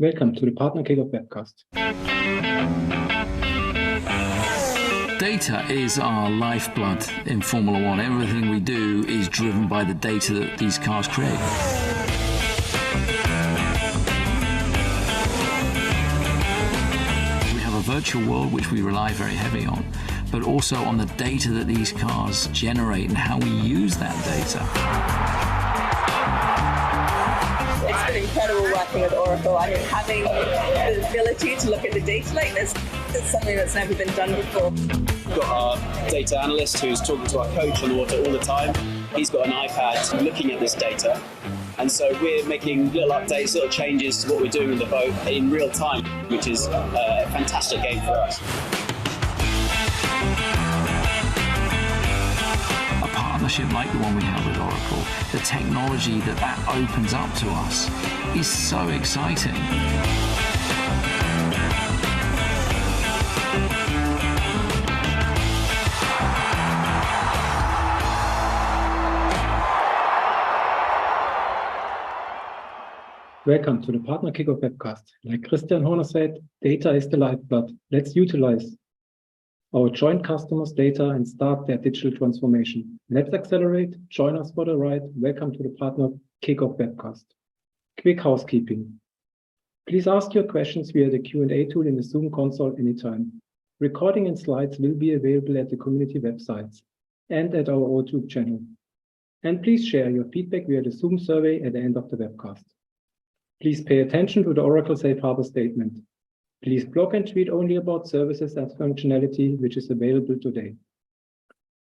Welcome to the Partner Kickoff Webcast. Data is our lifeblood in Formula One. Everything we do is driven by the data that these cars create. We have a virtual world which we rely very heavily on, but also on the data that these cars generate and how we use that data. It's been incredible working with Oracle. I mean, having the ability to look at the data like this is something that's never been done before. We've got our data analyst who's talking to our coach on the water all the time. He's got an iPad looking at this data. And so we're making little updates, little changes to what we're doing in the boat in real time, which is a fantastic game for us. Partnership like the one we have with Oracle, the technology that opens up to us is so exciting. Welcome to the Partner Kickoff Webcast. Like Christian Horner said, data is the lifeblood. Let's utilize our joint customers' data and start their digital transformation. Let's accelerate. Join us for the ride. Welcome to the Partner Kickoff Webcast. Quick housekeeping. Please ask your questions via the Q&A tool in the Zoom console anytime. Recording and slides will be available at the community websites and at our YouTube channel. And please share your feedback via the Zoom survey at the end of the webcast. Please pay attention to the Oracle Safe Harbor statement. Please blog and tweet only about services and functionality which is available today.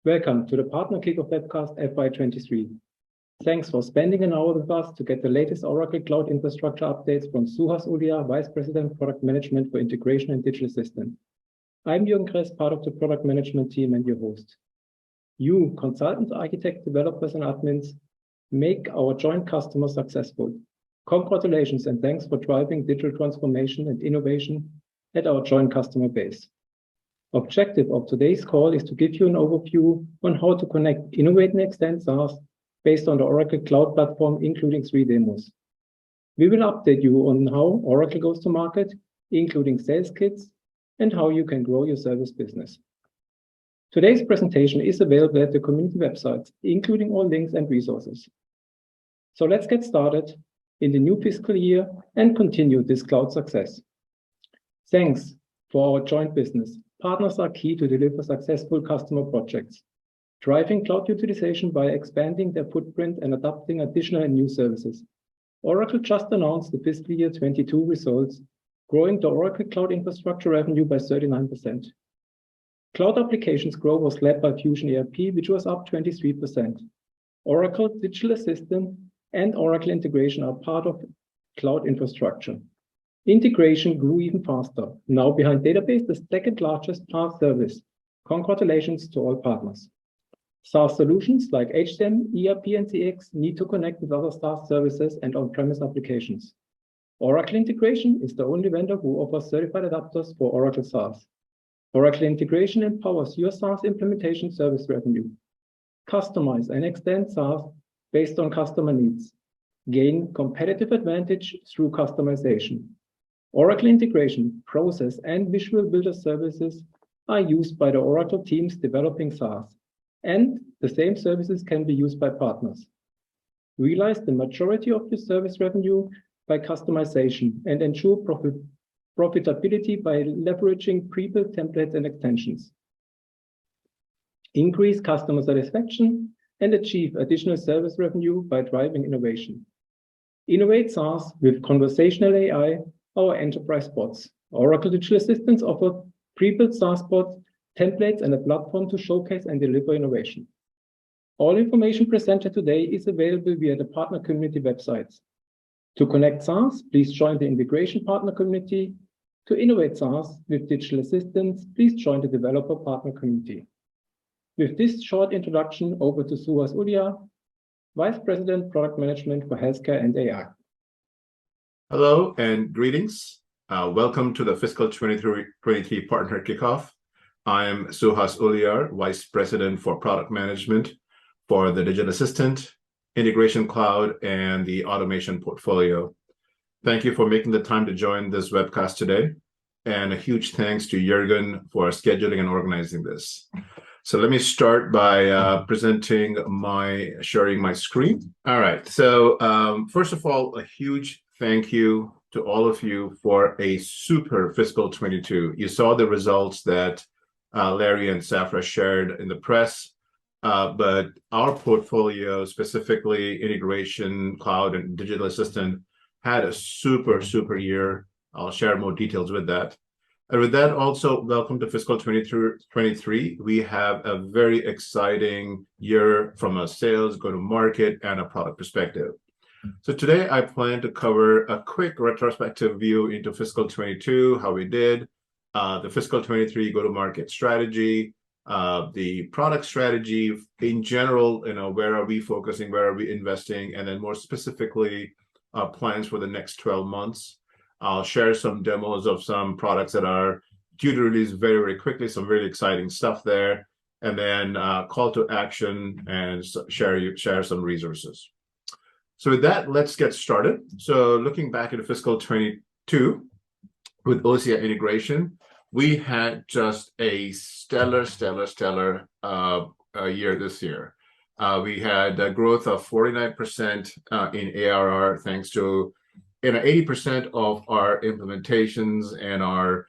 Welcome to the Partner Kickoff Webcast FY23. Thanks for spending an hour with us to get the latest Oracle Cloud infrastructure updates from Suhas Uliyar, Vice President Product Management for Integration and Digital Systems. I'm Jürgen Kress, part of the product management team and your host. You, consultants, architects, developers, and admins, make our joint customers successful. Congratulations and thanks for driving digital transformation and innovation at our joint customer base. Objective of today's call is to give you an overview on how to connect, innovate, and extend SaaS based on the Oracle Cloud Platform, including 3 demos. We will update you on how Oracle goes to market, including sales kits, and how you can grow your service business. Today's presentation is available at the community websites, including all links and resources. So let's get started in the new fiscal year and continue this cloud success. Thanks for our joint business. Partners are key to deliver successful customer projects, driving cloud utilization by expanding their footprint and adopting additional and new services. Oracle just announced the fiscal year 22 results, growing the Oracle Cloud infrastructure revenue by 39%. Cloud applications growth was led by Fusion ERP, which was up 23%. Oracle Digital Assistant and Oracle Integration are part of cloud infrastructure. Integration grew even faster, now behind database, the second largest PaaS service. Congratulations to all partners. SaaS solutions like HCM, ERP, and CX need to connect with other SaaS services and on-premise applications. Oracle Integration is the only vendor who offers certified adapters for Oracle SaaS. Oracle Integration empowers your SaaS implementation service revenue. Customize and extend SaaS based on customer needs. Gain competitive advantage through customization. Oracle Integration, Process, and Visual Builder services are used by the Oracle teams developing SaaS, and the same services can be used by partners. Realize the majority of your service revenue by customization and ensure profitability by leveraging pre-built templates and extensions. Increase customer satisfaction and achieve additional service revenue by driving innovation. Innovate SaaS with conversational AI, our enterprise bots. Oracle Digital Assistants offer pre-built SaaS bots, templates, and a platform to showcase and deliver innovation. All information presented today is available via the partner community websites. To connect SaaS, please join the integration partner community. To innovate SaaS with digital assistants, please join the developer partner community. With this short introduction, over to Suhas Uliyar, Vice President Product Management for Healthcare and AI. Hello and greetings. Welcome to the Fiscal 2023 Partner Kickoff. I am Suhas Uliyar, Vice President for Product Management for the Digital Assistant, Integration Cloud, and the Automation portfolio. Thank you for making the time to join this webcast today. And a huge thanks to Jürgen for scheduling and organizing this. So let me start by sharing my screen. All right. So first of all, a huge thank you to all of you for a super fiscal 22. You saw the results that Larry and Safra shared in the press, but our portfolio, specifically integration, cloud, and digital assistant, had a super year. I'll share more details with that. And with that, also, welcome to fiscal 23. We have a very exciting year from a sales, go-to-market, and a product perspective. So today, I plan to cover a quick retrospective view into fiscal 22, how we did, the fiscal 23 go-to-market strategy, the product strategy in general, where are we focusing, where are we investing, and then more specifically, plans for the next 12 months. I'll share some demos of some products that are due to release very quickly, some really exciting stuff there, and then call to action and share some resources. So with that, let's get started. So looking back at fiscal 22 with OCI integration, we had just a stellar year this year. We had a growth of 49% in ARR, thanks to 80% of our implementations and our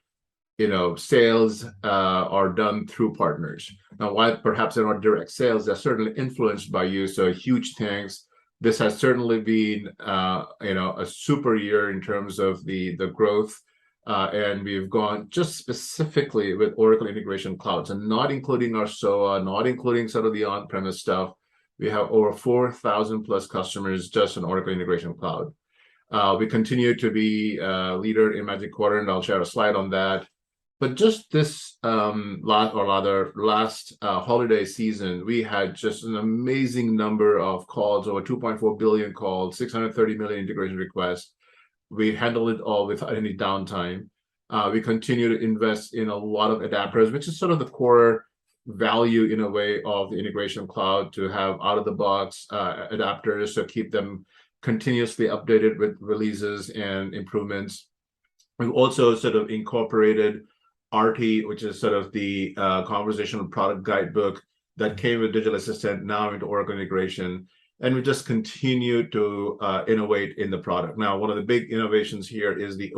sales are done through partners. Now, while perhaps they're not direct sales, they're certainly influenced by you. So a huge thanks. This has certainly been a super year in terms of the growth. And we've gone just specifically with Oracle Integration Cloud, so not including our SOA, not including sort of the on-premise stuff. We have over 4,000 plus customers just in Oracle Integration Cloud. We continue to be a leader in Magic Quadrant. I'll share a slide on that. But just this last holiday season, we had just an amazing number of calls, over 2.4 billion calls, 630 million integration requests. We handled it all without any downtime. We continue to invest in a lot of adapters, which is sort of the core value in a way of the Integration Cloud, to have out-of-the-box adapters to keep them continuously updated with releases and improvements. We've also sort of incorporated RT, which is sort of the conversational product guidebook that came with Digital Assistant, now into Oracle Integration. And we just continue to innovate in the product. Now, one of the big innovations here is the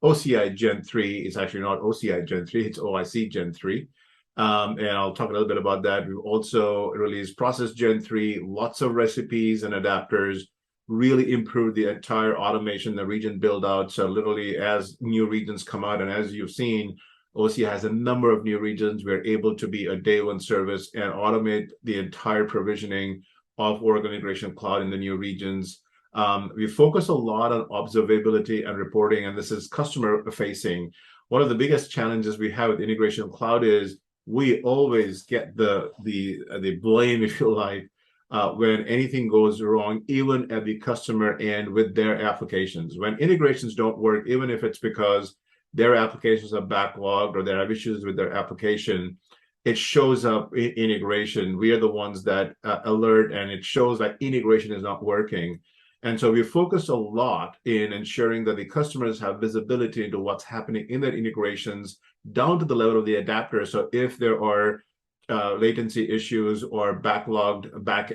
OCI Gen 3. It's actually not OCI Gen 3, it's OIC Gen 3. And I'll talk a little bit about that. We've also released Process Gen 3, lots of recipes and adapters, really improved the entire automation, the region build out. So literally as new regions come out, and as you've seen, OCI has a number of new regions. We're able to be a day one service and automate the entire provisioning of Oracle Integration Cloud in the new regions. We focus a lot on observability and reporting, and this is customer facing. One of the biggest challenges we have with Integration Cloud is we always get the blame, if you like, when anything goes wrong, even at the customer end with their applications. When integrations don't work, even if it's because their applications are backlogged or they have issues with their application, it shows up in integration. We are the ones that alert, and it shows that integration is not working. And so we focus a lot in ensuring that the customers have visibility into what's happening in their integrations down to the level of the adapter. So if there are latency issues or backlogged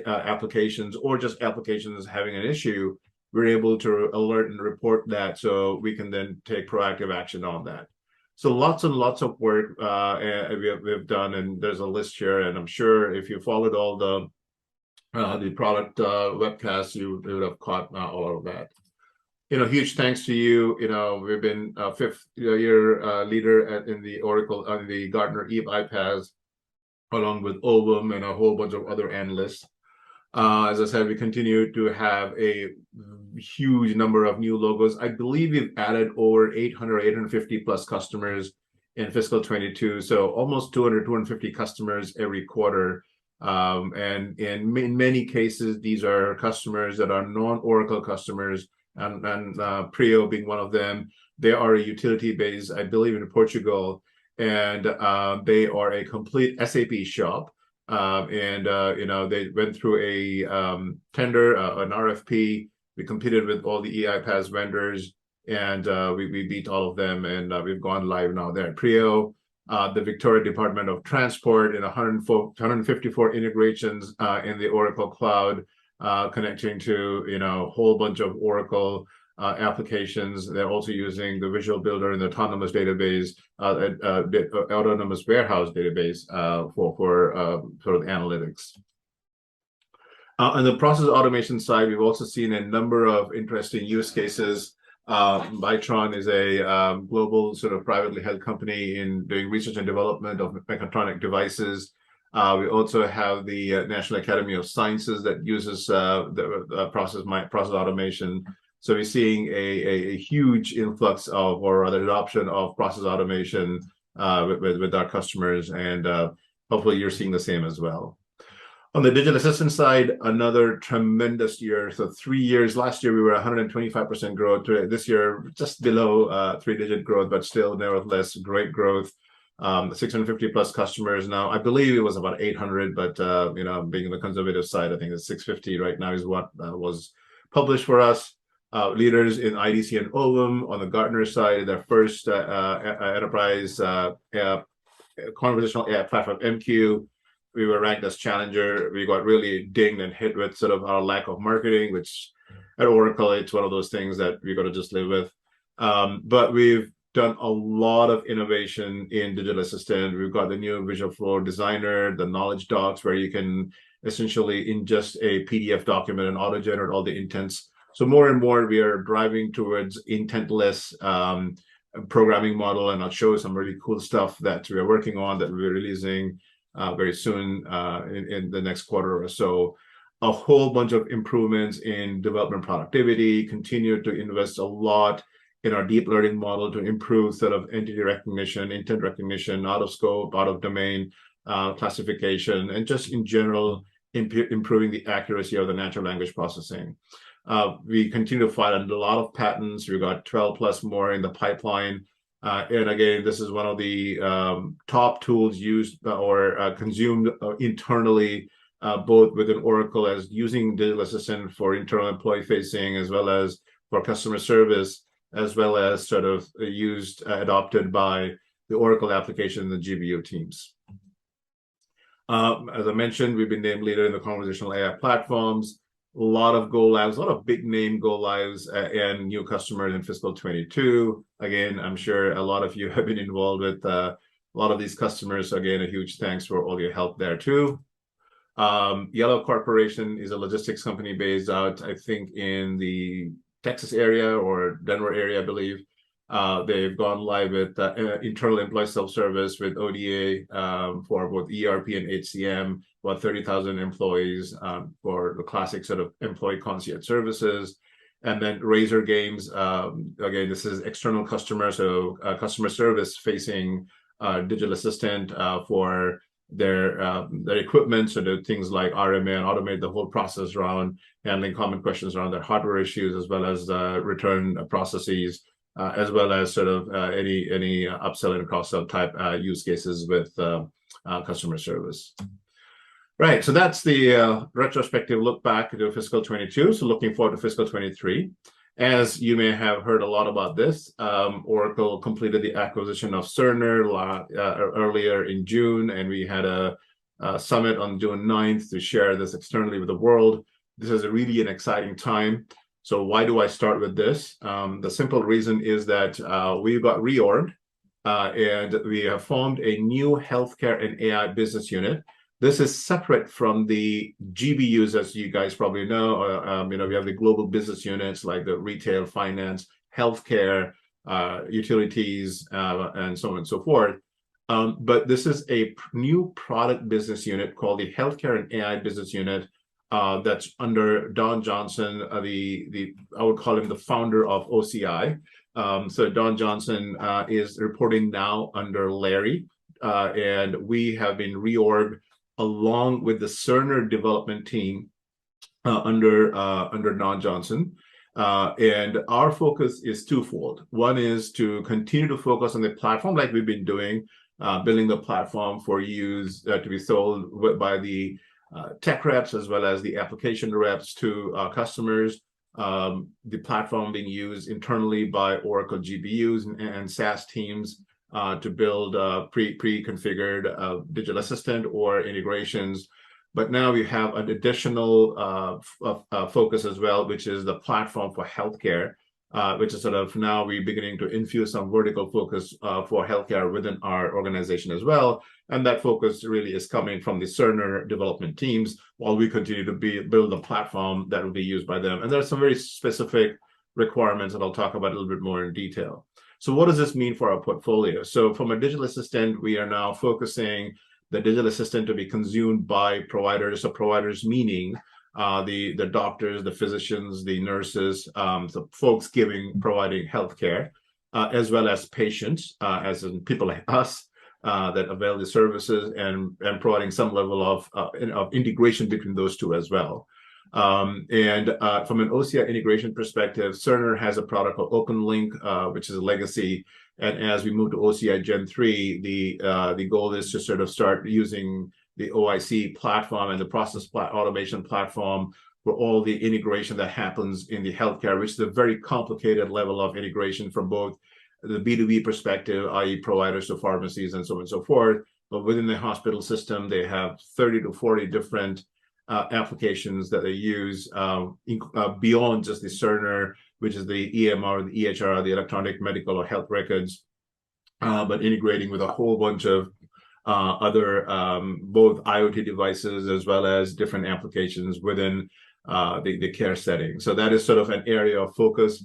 applications, or just applications having an issue, we're able to alert and report that so we can then take proactive action on that. So lots and lots of work we've done, and there's a list here, and I'm sure if you followed all the product webcasts, you would have caught all of that. Huge thanks to you. We've been a fifth year leader in the Oracle, on the Gartner iPaaS, along with Ovum and a whole bunch of other analysts. As I said, we continue to have a huge number of new logos. I believe we've added over 850 plus customers in fiscal 22. So almost 250 customers every quarter. And in many cases, these are customers that are non-Oracle customers, and Prio being one of them. They are a utility base, I believe, in Portugal, and they are a complete SAP shop. They went through a tender, an RFP, We competed with all the EIPaaS vendors, and we beat all of them, and we've gone live now there at Prio. The Victoria Department of Transport in 154 integrations in the Oracle Cloud, connecting to a whole bunch of Oracle applications. They're also using the Visual Builder and the Autonomous Database, Autonomous Warehouse Database for sort of analytics. On the process automation side, we've also seen a number of interesting use cases. Bytron is a global sort of privately held company in doing research and development of mechatronic devices. We also have the National Academy of Sciences that uses the process automation. So we're seeing a huge influx of, or rather adoption of, process automation with our customers, and hopefully you're seeing the same as well. On the digital assistant side, another tremendous year. So 3 years, last year we were 125% growth. This year, just below 3-digit growth, but still nevertheless great growth. 650 plus customers now. I believe it was about 800, but being on the conservative side, I think it's 650 right now is what was published for us. Leaders in IDC and Ovum. On the Gartner side, their first enterprise conversational AI platform, MQ. We were ranked as challenger. We got really dinged and hit with sort of our lack of marketing, which at Oracle, it's one of those things that we got to just live with. But we've done a lot of innovation in digital assistant. We've got the new Visual Flow Designer, the knowledge docs, where you can essentially ingest a PDF document and auto-generate all the intents. So more and more, we are driving towards intentless programming model, and I'll show you some really cool stuff that we are working on that we're releasing very soon in the next quarter or so. A whole bunch of improvements in development productivity, continue to invest a lot in our deep learning model to improve sort of entity recognition, intent recognition, out of scope, out of domain classification, and just in general, improving the accuracy of the natural language processing. We continue to file a lot of patents. We've got 12 plus more in the pipeline. And again, this is one of the top tools used or consumed internally, both within Oracle as using digital assistant for internal employee facing, as well as for customer service, as well as sort of adopted by the Oracle application and the GBO teams. As I mentioned, we've been named leader in the conversational AI platforms. A lot of go lives, a lot of big name go lives and new customers in fiscal 22. Again, I'm sure a lot of you have been involved with a lot of these customers. So again, a huge thanks for all your help there too. Yellow Corporation is a logistics company based out, I think, in the Texas area or Denver area, I believe. They've gone live with internal employee self-service with ODA for both ERP and HCM, about 30,000 employees for the classic sort of employee concierge services. And then Razor Games, again, this is external customer, so customer service facing digital assistant for their equipment, so the things like RMA and automate the whole process around handling common questions around their hardware issues, as well as return processes, as well as sort of any upsell and cross-sell type use cases with customer service. Right, so that's the retrospective look back to fiscal 22. So looking forward to fiscal 23. As you may have heard a lot about this, Oracle completed the acquisition of Cerner earlier in June, and we had a summit on June 9th to share this externally with the world. This is really an exciting time. So why do I start with this? The simple reason is that we got reorged and we have formed a new healthcare and AI business unit. This is separate from the GBUs, as you guys probably know. We have the global business units like the retail, finance, healthcare, utilities, and so on and so forth. But this is a new product business unit called the Healthcare and AI Business Unit that's under Don Johnson, I would call him the founder of OCI. So Don Johnson is reporting now under Larry, and we have been reorged along with the Cerner development team under Don Johnson. And our focus is twofold. One is to continue to focus on the platform like we've been doing, building the platform for use to be sold by the tech reps as well as the application reps to customers. the platform being used internally by Oracle GPUs and SaaS teams to build pre-configured digital assistant or integrations. But now we have an additional focus as well, which is the platform for healthcare, which is sort of now we're beginning to infuse some vertical focus for healthcare within our organization as well. And that focus really is coming from the Cerner development teams while we continue to build a platform that will be used by them. And there are some very specific requirements that I'll talk about a little bit more in detail. So what does this mean for our portfolio? So from a digital assistant, we are now focusing the digital assistant to be consumed by providers. So providers meaning the doctors, the physicians, the nurses, the folks providing healthcare, as well as patients, as in people like us that avail the services, and providing some level of integration between those two as well. From an OCI integration perspective, Cerner has a product called OpenLink, which is a legacy. And as we move to OCI Gen 3, the goal is to sort of start using the OIC platform and the process automation platform for all the integration that happens in the healthcare, which is a very complicated level of integration from both the B2B perspective, i.e. providers to pharmacies and so on and so forth. But within the hospital system, they have 30 to 40 different applications that they use beyond just the Cerner, which is the EMR, the EHR, the electronic medical or health records, but integrating with a whole bunch of other both IoT devices as well as different applications within the care setting. So that is sort of an area of focus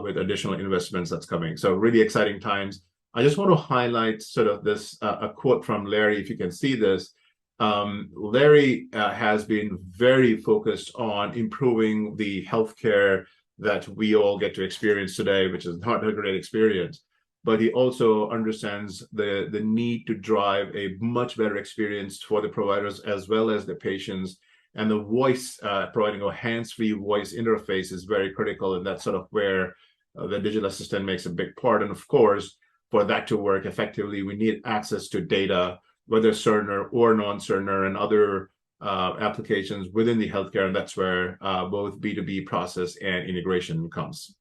with additional investments that's coming. So really exciting times. I just want to highlight sort of this, a quote from Larry, if you can see this. Larry has been very focused on improving the healthcare that we all get to experience today, which is not a great experience. But he also understands the need to drive a much better experience for the providers as well as the patients. And the voice, providing a hands-free voice interface is very critical. And that's sort of where the digital assistant makes a big part. And of course, for that to work effectively, we need access to data, whether Cerner or non-Cerner and other applications within the healthcare. And that's where both B2B process and integration comes.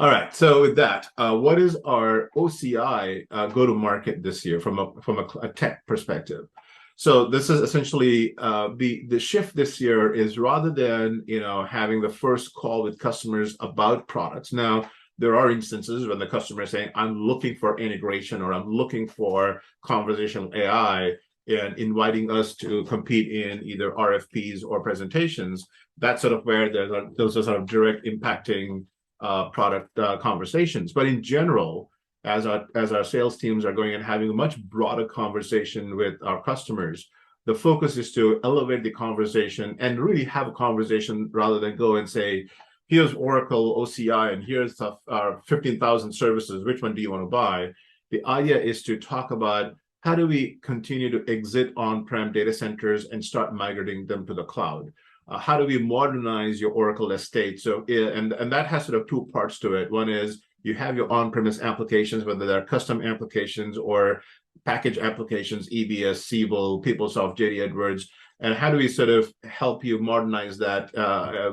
All right, so with that, what is our OCI go-to-market this year from a tech perspective? So this is essentially the shift this year is rather than having the first call with customers about products. Now, there are instances when the customer is saying, I'm looking for integration or I'm looking for conversational AI and inviting us to compete in either RFPs or presentations. That's sort of where those are sort of direct impacting product conversations. But in general, as our sales teams are going and having a much broader conversation with our customers, the focus is to elevate the conversation and really have a conversation rather than go and say, here's Oracle OCI and here's our 15,000 services, which one do you want to buy? The idea is to talk about how do we continue to exit on-prem data centers and start migrating them to the cloud? How do we modernize your Oracle estate? So, and that has sort of two parts to it. One is you have your on-premise applications, whether they're custom applications or package applications, EBS, Sql, PeopleSoft, JD Edwards, and how do we sort of help you modernize that,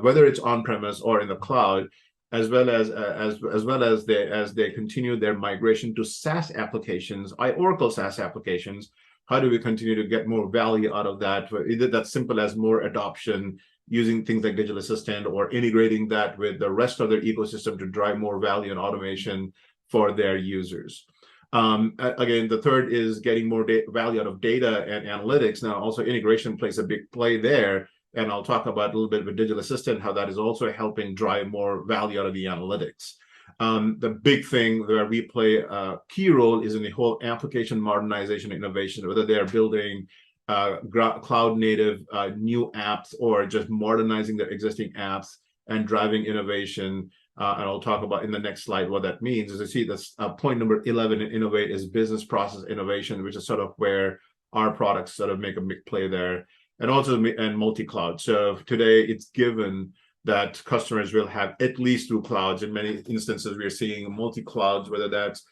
whether it's on-premise or in the cloud, as well as they continue their migration to SaaS applications, Oracle SaaS applications. How do we continue to get more value out of that? Either that's simple as more adoption using things like digital assistant or integrating that with the rest of their ecosystem to drive more value and automation for their users. Again, the third is getting more value out of data and analytics. Now, also integration plays a big play there. And I'll talk about a little bit with digital assistant, how that is also helping drive more value out of the analytics. The big thing where we play a key role is in the whole application modernization innovation, whether they are building cloud native new apps or just modernizing their existing apps and driving innovation. And I'll talk about in the next slide what that means. As you see, that's point number 11 in Innovate is business process innovation, which is sort of where our products sort of make a big play there. And also multi-cloud. So today it's given that customers will have at least 2 clouds. In many instances, we're seeing multi-clouds, whether that's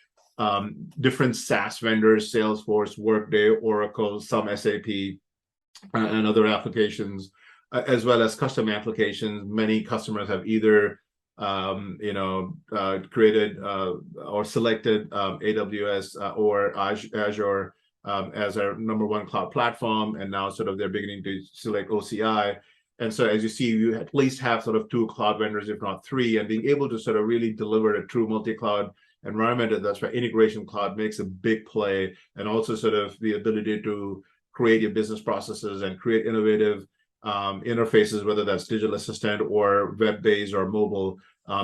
different SaaS vendors, Salesforce, Workday, Oracle, some SAP, and other applications. as well as custom applications. Many customers have either created or selected AWS or Azure as our #1 cloud platform, and now sort of they're beginning to select OCI. And so as you see, you at least have sort of 2 cloud vendors, if not 3, and being able to sort of really deliver a true multi-cloud environment. And that's why Integration Cloud makes a big play, and also sort of the ability to create your business processes and create innovative interfaces, whether that's digital assistant or web-based or mobile.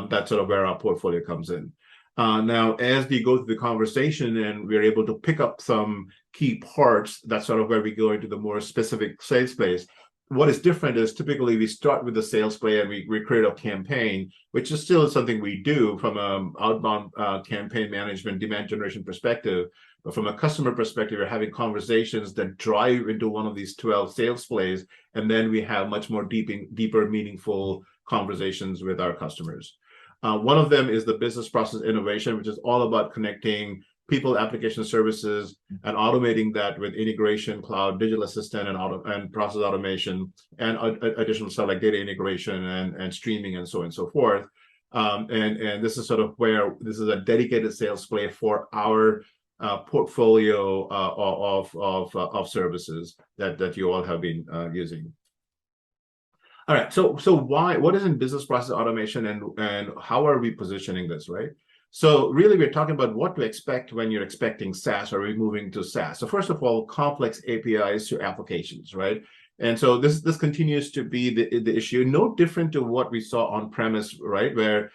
That's sort of where our portfolio comes in. Now, as we go through the conversation and we're able to pick up some key parts, that's sort of where we go into the more specific sales space. What is different is typically we start with the sales play and we create a campaign, which is still something we do from an outbound campaign management, demand generation perspective. But from a customer perspective, we're having conversations that drive into one of these 12 sales plays, and then we have much more deeper, meaningful conversations with our customers. One of them is the business process innovation, which is all about connecting people, application services, and automating that with Integration Cloud, digital assistant, and process automation, and additional stuff like data integration and streaming and so on and so forth. And this is sort of where this is a dedicated sales play for our portfolio of services that you all have been using. All right, so what is in business process automation, and how are we positioning this, right? So really, we're talking about what to expect when you're expecting SaaS or we're moving to SaaS. So first of all, complex APIs to applications, right? And so this continues to be the issue, no different to what we saw on premise, right? Where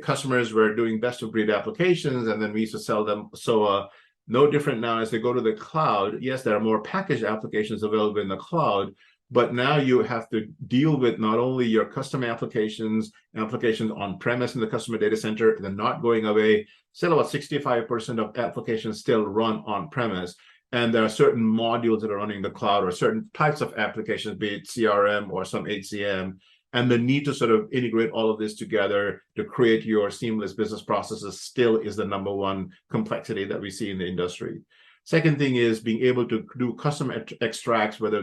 customers were doing best of breed applications, and then we used to sell them. So no different now as they go to the cloud. Yes, there are more packaged applications available in the cloud, but now you have to deal with not only your custom applications on premise in the customer data center, they're not going away. Still about 65% of applications still run on premise. And there are certain modules that are running the cloud, or certain types of applications, be it CRM or some HCM. And the need to sort of integrate all of this together to create your seamless business processes still is the #1 complexity that we see in the industry. Second thing is being able to do custom extracts, whether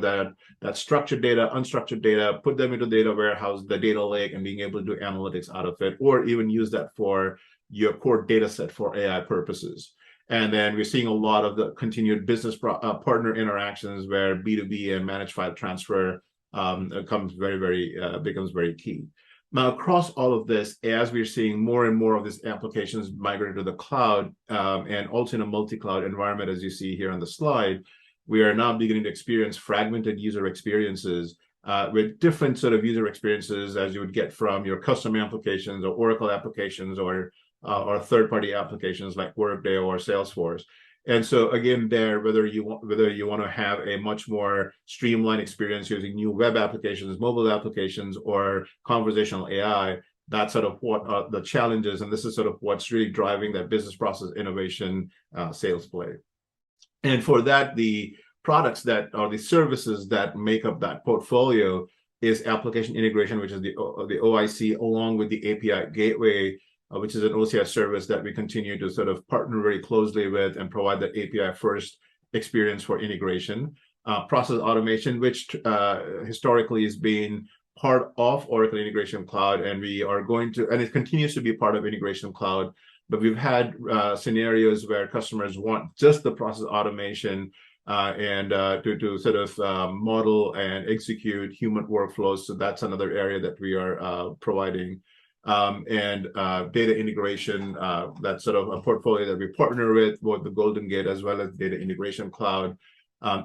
that's structured data, unstructured data, put them into data warehouse, the data lake, and being able to do analytics out of it, or even use that for your core data set for AI purposes. And then we're seeing a lot of the continued business partner interactions where B2B and managed file transfer becomes very key. Now, across all of this, as we're seeing more and more of these applications migrate to the cloud, and also in a multi-cloud environment, as you see here on the slide, we are now beginning to experience fragmented user experiences with different sort of user experiences as you would get from your custom applications or Oracle applications or third-party applications like Workday or Salesforce. And so again, whether you want to have a much more streamlined experience using new web applications, mobile applications, or conversational AI, that's sort of what the challenge is, and this is sort of what's really driving that business process innovation sales play. And for that, the products or the services that make up that portfolio is application integration, which is the OIC, along with the API gateway, which is an OCI service that we continue to sort of partner very closely with and provide the API first experience for integration. Process automation, which historically has been part of Oracle Integration Cloud, and it continues to be part of Integration Cloud, but we've had scenarios where customers want just the process automation and to sort of model and execute human workflows. So that's another area that we are providing. And data integration, that's sort of a portfolio that we partner with, both the Golden Gate as well as Data Integration Cloud.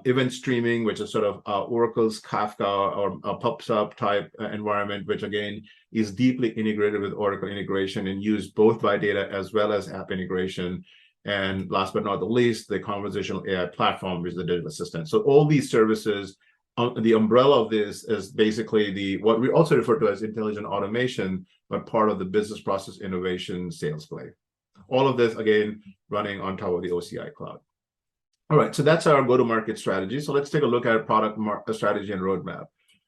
Event streaming, which is sort of Oracle's Kafka or a PubSub type environment, which again is deeply integrated with Oracle integration and used both by data as well as app integration. And last but not the least, the conversational AI platform, which is the digital assistant. So all these services, the umbrella of this is basically what we also refer to as intelligent automation, but part of the business process innovation sales play. All of this, again, running on top of the OCI cloud. All right, so that's our go-to-market strategy. So let's take a look at product strategy and roadmap.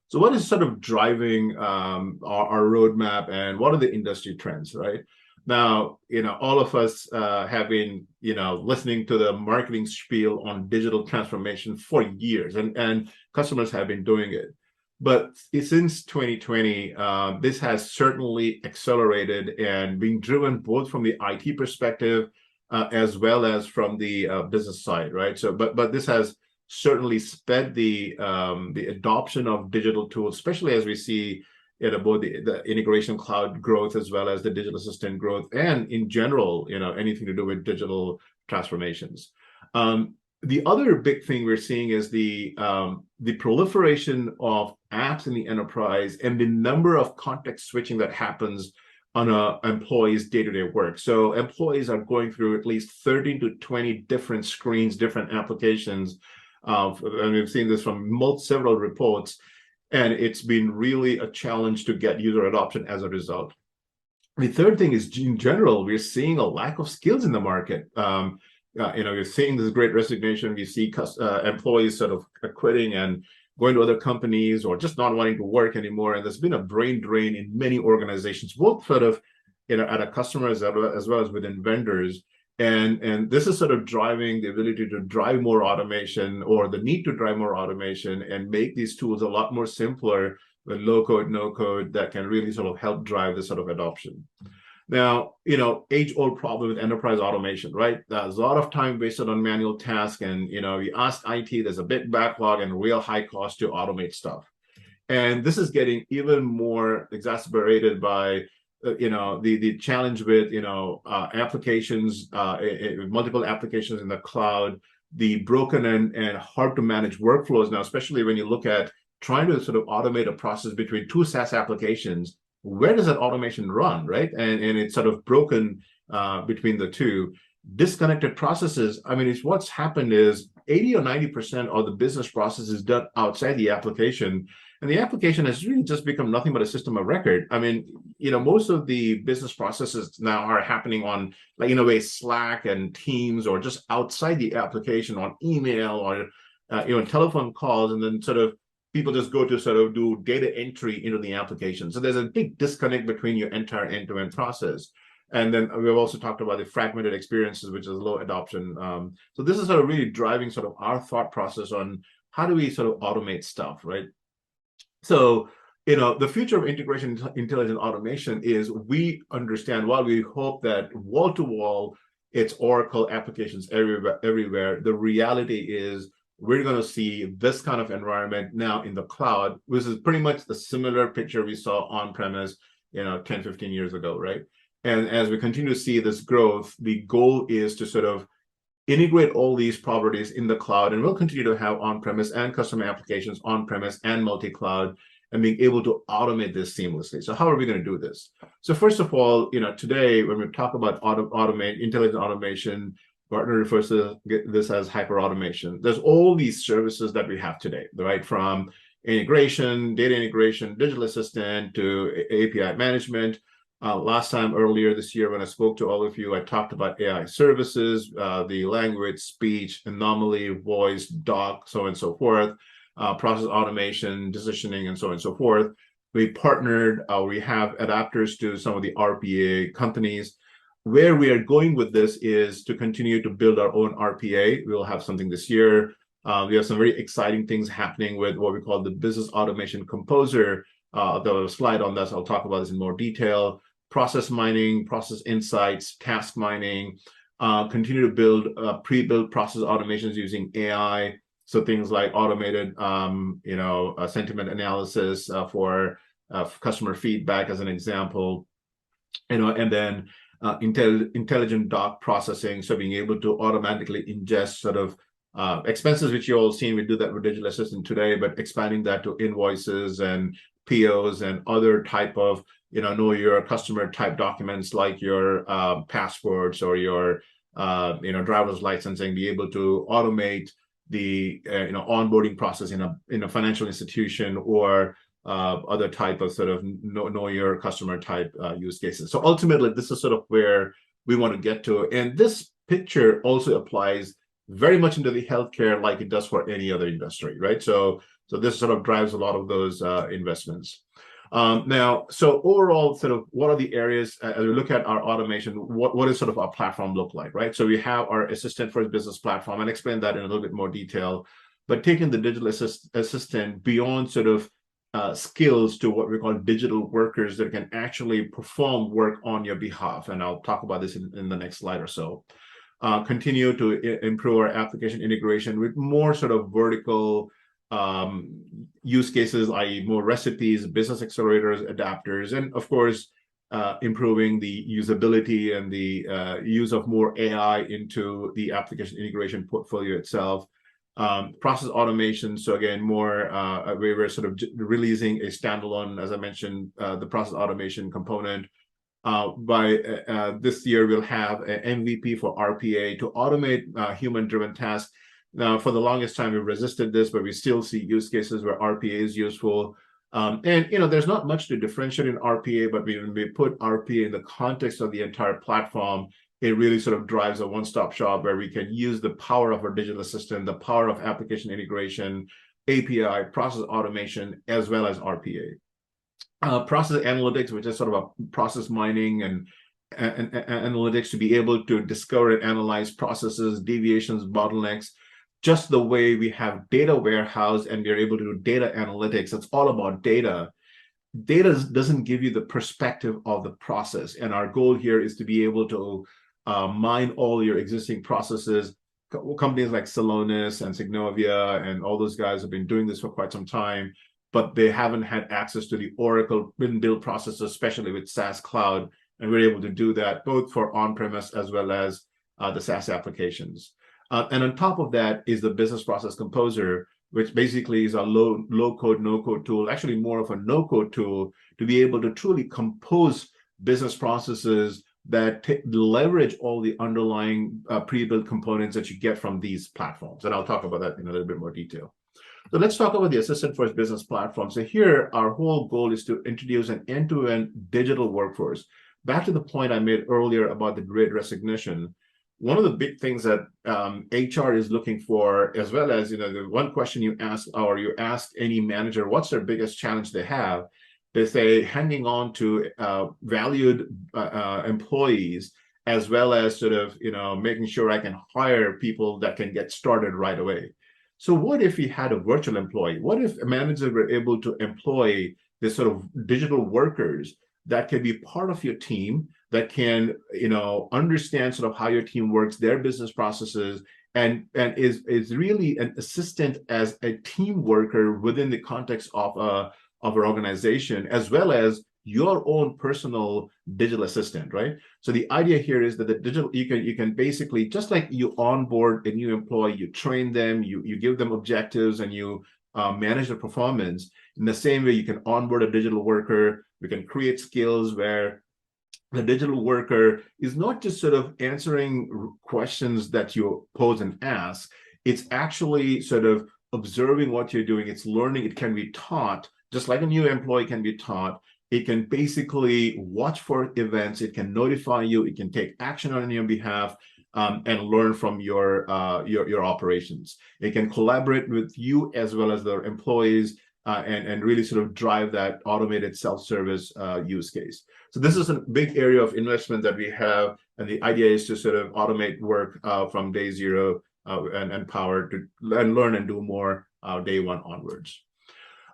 So what is sort of driving our roadmap, and what are the industry trends, right? Now, all of us have been, listening to the marketing spiel on digital transformation for years, and customers have been doing it. But since 2020, this has certainly accelerated and being driven both from the IT perspective as well as from the business side, right? So, but this has certainly sped the adoption of digital tools, especially as we see both the integration cloud growth as well as the digital assistant growth, and in general, anything to do with digital transformations. The other big thing we're seeing is the proliferation of apps in the enterprise and the number of context switching that happens on an employee's day-to-day work. So employees are going through at least 13 to 20 different screens, different applications. And we've seen this from several reports, and it's been really a challenge to get user adoption as a result. The third thing is, in general, we're seeing a lack of skills in the market. You're seeing this great resignation. We see employees sort of quitting and going to other companies or just not wanting to work anymore. And there's been a brain drain in many organizations, both sort of at a customer as well as within vendors. And this is sort of driving the ability to drive more automation, or the need to drive more automation, and make these tools a lot more simpler with low code, no code, that can really sort of help drive this sort of adoption. Now, age-old problem with enterprise automation, right? There's a lot of time wasted on manual tasks, and we ask IT, there's a big backlog and real high cost to automate stuff. And this is getting even more exacerbated by the challenge with applications, multiple applications in the cloud, the broken and hard to manage workflows now, especially when you look at trying to sort of automate a process between two SaaS applications. Where does that automation run, right? And it's sort of broken between the two. Disconnected processes, it's what's happened is 80 or 90% of the business process is done outside the application. And the application has really just become nothing but a system of record. Most of the business processes now are happening on, like, Innovate, Slack and Teams, or just outside the application on email or telephone calls, and then sort of people just go to sort of do data entry into the application. So there's a big disconnect between your entire end-to-end process. And then we've also talked about the fragmented experiences, which is low adoption. So this is sort of really driving sort of our thought process on how do we sort of automate stuff, right? So, the future of integration intelligent automation is, we understand, while we hope that wall-to-wall, it's Oracle applications everywhere, the reality is we're going to see this kind of environment now in the cloud, which is pretty much the similar picture we saw on-premise, 10, 15 years ago, right? And as we continue to see this growth, the goal is to sort of integrate all these properties in the cloud, and we'll continue to have on-premise and customer applications on-premise and multi-cloud, and being able to automate this seamlessly. So how are we going to do this? So first of all, today, when we talk about automate intelligent automation, Gartner refers to this as hyper automation. There's all these services that we have today, right? From integration, data integration, digital assistant, to API management. Last time, earlier this year, when I spoke to all of you, I talked about AI services, the language, speech, anomaly, voice, doc, so on and so forth, process automation, decisioning, and so on and so forth. We partnered, we have adapters to some of the RPA companies. Where we are going with this is to continue to build our own RPA. We'll have something this year. We have some very exciting things happening with what we call the Business Automation Composer. There was a slide on this. I'll talk about this in more detail. Process mining, process insights, task mining, continue to build pre-built process automations using AI. So things like automated, sentiment analysis for customer feedback, as an example, and then intelligent doc processing. So being able to automatically ingest sort of expenses, which you all seen. We do that with Digital Assistant today, but expanding that to invoices and POs and other type of know your customer type documents, like your passports or your driver's licensing. Be able to automate the onboarding process in a financial institution, or other type of sort of know your customer type use cases. So ultimately, this is sort of where we want to get to, and this picture also applies very much into the healthcare, like it does for any other industry, right? So this sort of drives a lot of those investments. Now, so overall, sort of what are the areas, as we look at our automation, what does sort of our platform look like, right? So we have our Assistant for Business platform, and explain that in a little bit more detail, but taking the digital assistant beyond sort of skills to what we call digital workers that can actually perform work on your behalf. And I'll talk about this in the next slide or so. Continue to improve our application integration with more sort of vertical use cases, i.e. more recipes, business accelerators, adapters, and of course, improving the usability and the use of more AI into the application integration portfolio itself. Process automation. So again, more we were sort of releasing a standalone, as I mentioned, the process automation component. By this year, we'll have an MVP for RPA to automate human-driven tasks. Now, for the longest time, we resisted this, but we still see use cases where RPA is useful. And there's not much to differentiate in RPA, but when we put RPA in the context of the entire platform, it really sort of drives a one-stop shop where we can use the power of our digital assistant, the power of application integration, API, process automation, as well as RPA. Process analytics, which is sort of a process mining and analytics to be able to discover and analyze processes, deviations, bottlenecks, just the way we have data warehouse and we're able to do data analytics. It's all about data. Data doesn't give you the perspective of the process. And our goal here is to be able to mine all your existing processes. Companies like Celonis and Signovia and all those guys have been doing this for quite some time, but they haven't had access to the Oracle build processes, especially with SaaS Cloud. And we're able to do that both for on-premise as well as the SaaS applications. And on top of that is the Business Process Composer, which basically is a low-code, no-code tool, actually more of a no-code tool to be able to truly compose business processes that leverage all the underlying pre-built components that you get from these platforms. And I'll talk about that in a little bit more detail. So let's talk about the Assistant First Business Platform. So here, our whole goal is to introduce an end-to-end digital workforce. Back to the point I made earlier about the Great Resignation, one of the big things that HR is looking for, as well as, the one question you ask any manager, what's their biggest challenge they have? They say hanging on to valued employees, as well as sort of, making sure I can hire people that can get started right away. So what if we had a virtual employee? What if managers were able to employ this sort of digital workers that can be part of your team, that can, understand sort of how your team works, their business processes, and is really an assistant as a team worker within the context of an organization, as well as your own personal digital assistant, right? So the idea here is that the digital, you can basically, just like you onboard a new employee, you train them, you give them objectives, and you manage their performance. In the same way, you can onboard a digital worker. We can create skills where the digital worker is not just sort of answering questions that you pose and ask. It's actually sort of observing what you're doing. It's learning. It can be taught, just like a new employee can be taught. It can basically watch for events. It can notify you. It can take action on your behalf and learn from your operations. It can collaborate with you as well as the employees and really sort of drive that automated self-service use case. So this is a big area of investment that we have, and the idea is to sort of automate work from day zero and empower to learn and do more day one onwards.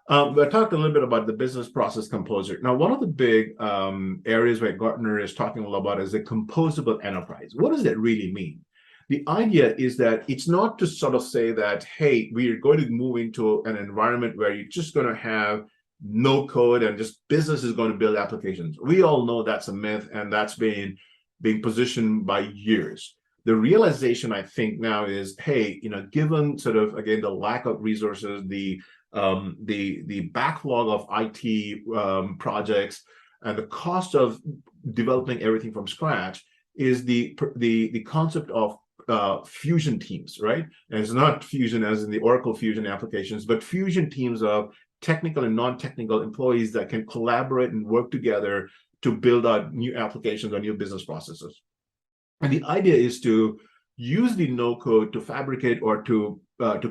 I talked a little bit about the Business Process Composer. Now, one of the big areas where Gartner is talking a lot about is the composable enterprise. What does that really mean? The idea is that it's not to sort of say that, hey, we are going to move into an environment where you're just going to have no code and just business is going to build applications. We all know that's a myth, and that's being positioned by years. The realization, I think, now is, hey, given sort of, again, the lack of resources, the backlog of IT projects, and the cost of developing everything from scratch, is the concept of fusion teams, right? And it's not fusion as in the Oracle Fusion applications, but fusion teams of technical and non-technical employees that can collaborate and work together to build out new applications or new business processes. And the idea is to use the no-code to fabricate or to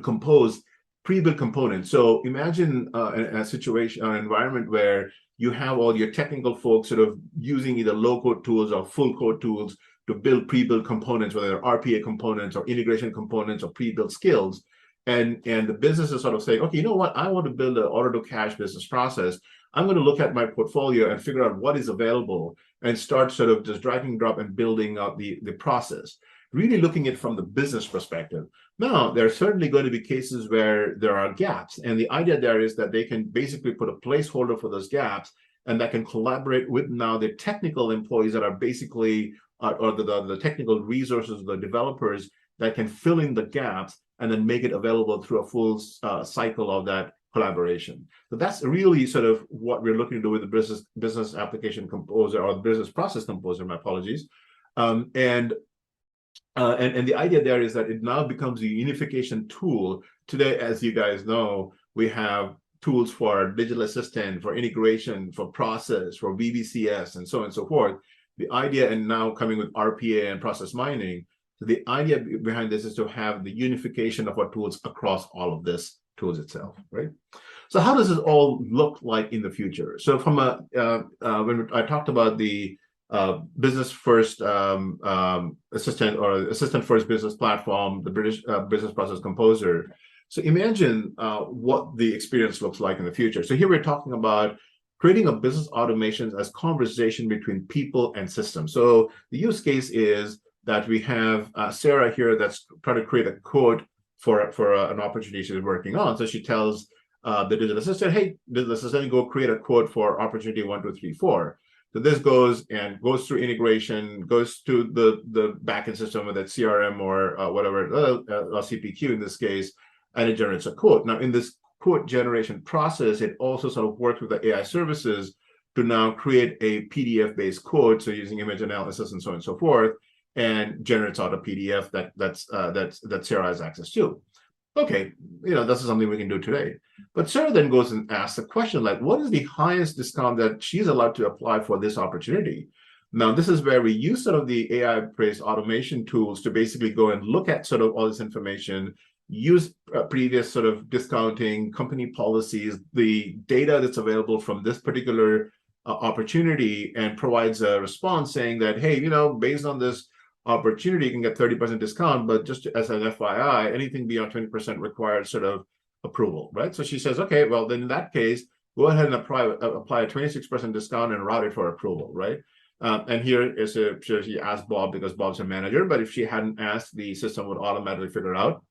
compose pre-built components. So imagine a situation, an environment where you have all your technical folks sort of using either low-code tools or full-code tools to build pre-built components, whether they're RPA components or integration components or pre-built skills. and the business is sort of saying, okay, you know what, I want to build an order to cash business process. I'm going to look at my portfolio and figure out what is available and start sort of just drag and drop and building out the process, really looking at it from the business perspective. Now, there are certainly going to be cases where there are gaps, and the idea there is that they can basically put a placeholder for those gaps, and that can collaborate with now the technical employees that are basically, or the technical resources, the developers that can fill in the gaps and then make it available through a full cycle of that collaboration. So that's really sort of what we're looking to do with the business application composer, or the business process composer, my apologies. And the idea there is that it now becomes a unification tool. Today, as you guys know, we have tools for digital assistant, for integration, for process, for VBCS, and so on and so forth. The idea, and now coming with RPA and process mining, so the idea behind this is to have the unification of our tools across all of this tools itself, right? So how does this all look like in the future? So from when I talked about the business first assistant, or assistant first business platform, the British business process composer. So imagine what the experience looks like in the future. So here we're talking about creating a business automation as conversation between people and systems. So the use case is that we have Sarah here that's trying to create a code for an opportunity she's working on. So she tells the digital assistant, hey, digital assistant, go create a code for opportunity 1, 2, 3, 4. So this goes through integration, goes to the backend system with that CRM or whatever, CPQ in this case, and it generates a code. Now, in this code generation process, it also sort of works with the AI services to now create a PDF-based code, so using image analysis and so on and so forth, and generates out a PDF that Sarah has access to. Okay, this is something we can do today. But Sarah then goes and asks a question like, what is the highest discount that she's allowed to apply for this opportunity? Now, this is where we use sort of the AI-based automation tools to basically go and look at sort of all this information, use previous sort of discounting, company policies, the data that's available from this particular opportunity, and provides a response saying that, hey, based on this opportunity, you can get 30% discount, but just as an FYI, anything beyond 20% requires sort of approval, right? So she says, okay, well, then in that case, go ahead and apply a 26% discount and route it for approval, right? And here is she asked Bob because Bob's a manager, but if she hadn't asked, the system would automatically figure it out.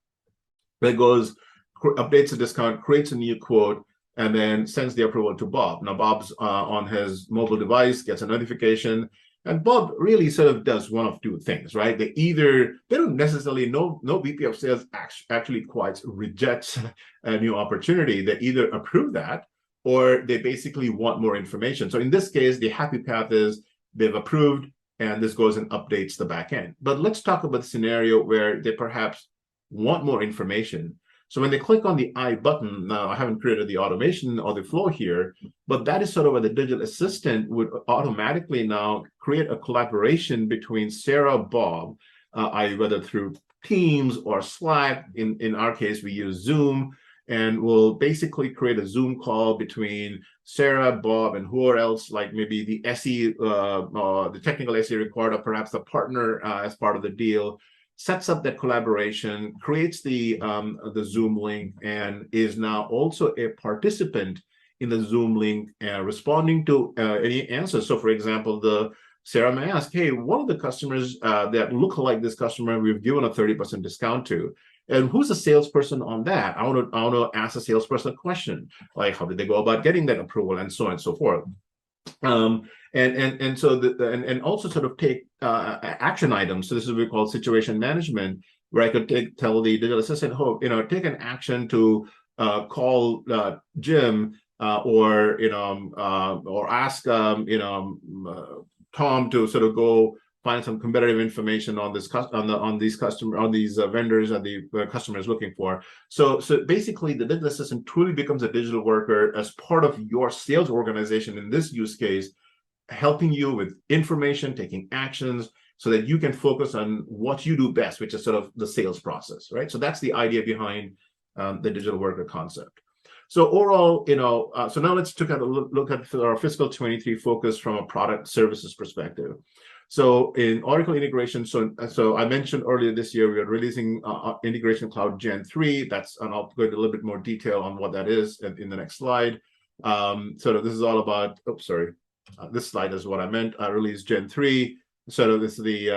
But it goes, updates the discount, creates a new quote, and then sends the approval to Bob. Now, Bob's on his mobile device, gets a notification, and Bob really sort of does one of two things, right? They don't necessarily, no VP of sales actually quite rejects a new opportunity. They either approve that, or they basically want more information. So in this case, the happy path is they've approved, and this goes and updates the back end. But let's talk about the scenario where they perhaps want more information. So when they click on the I button, now I haven't created the automation or the flow here, but that is sort of where the digital assistant would automatically now create a collaboration between Sarah, Bob, whether through Teams or Slack. In our case, we use Zoom, and we'll basically create a Zoom call between Sarah, Bob, and whoever else, like maybe the SE, the technical SE required, or perhaps the partner as part of the deal, sets up that collaboration, creates the Zoom link, and is now also a participant in the Zoom link, responding to any answers. So, for example, Sarah may ask, hey, one of the customers that look like this customer we've given a 30% discount to, and who's the salesperson on that? I want to ask the salesperson a question, like how did they go about getting that approval, and so on and so forth. And also sort of take action items. So this is what we call situation management, where I could tell the digital assistant, take an action to call Jim, or ask Tom to sort of go find some competitive information on this on these vendors and the customer is looking for. So basically, the digital assistant truly becomes a digital worker as part of your sales organization in this use case, helping you with information, taking actions, so that you can focus on what you do best, which is sort of the sales process, right? So that's the idea behind the digital worker concept. So overall, so now let's look at our fiscal 23 focus from a product services perspective. So in Oracle integration, so I mentioned earlier this year, we are releasing Integration Cloud Gen 3. And I'll go into a little bit more detail on what that is in the next slide. So this is all about, this slide is what I meant. I released Gen 3. So this is the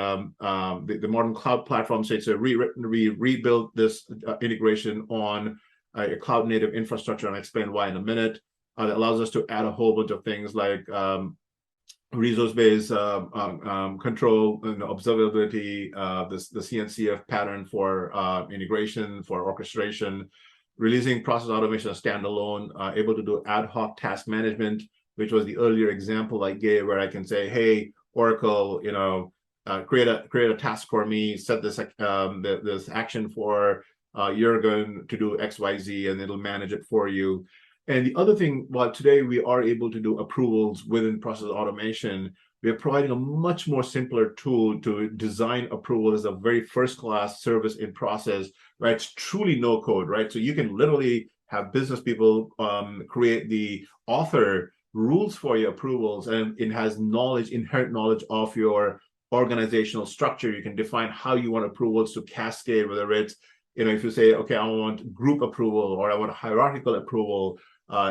modern cloud platform. So it's we rebuilt this integration on a cloud native infrastructure, and I'll explain why in a minute. That allows us to add a whole bunch of things like resource-based control and observability, the CNCF pattern for integration, for orchestration, releasing process automation standalone, able to do ad hoc task management, which was the earlier example I gave, where I can say, hey, Oracle, create a task for me, set this this action for Jürgen to do XYZ, and it'll manage it for you. And the other thing, while today we are able to do approvals within process automation, we are providing a much more simpler tool to design approval as a very first-class service in process, right? It's truly no code, right? So you can literally have business people create the author rules for your approvals, and it has inherent knowledge of your organizational structure. You can define how you want approvals to cascade, whether it's, if you say, okay, I want group approval or I want a hierarchical approval,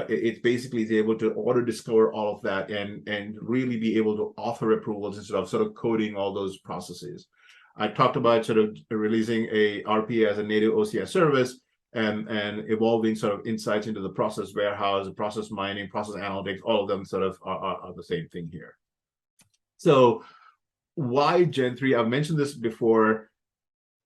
it basically is able to auto discover all of that and really be able to author approvals instead of sort of coding all those processes. I talked about sort of releasing a RPA as a native OCI service and evolving sort of insights into the process warehouse, process mining, process analytics, all of them sort of are the same thing here. So why Gen 3? I've mentioned this before.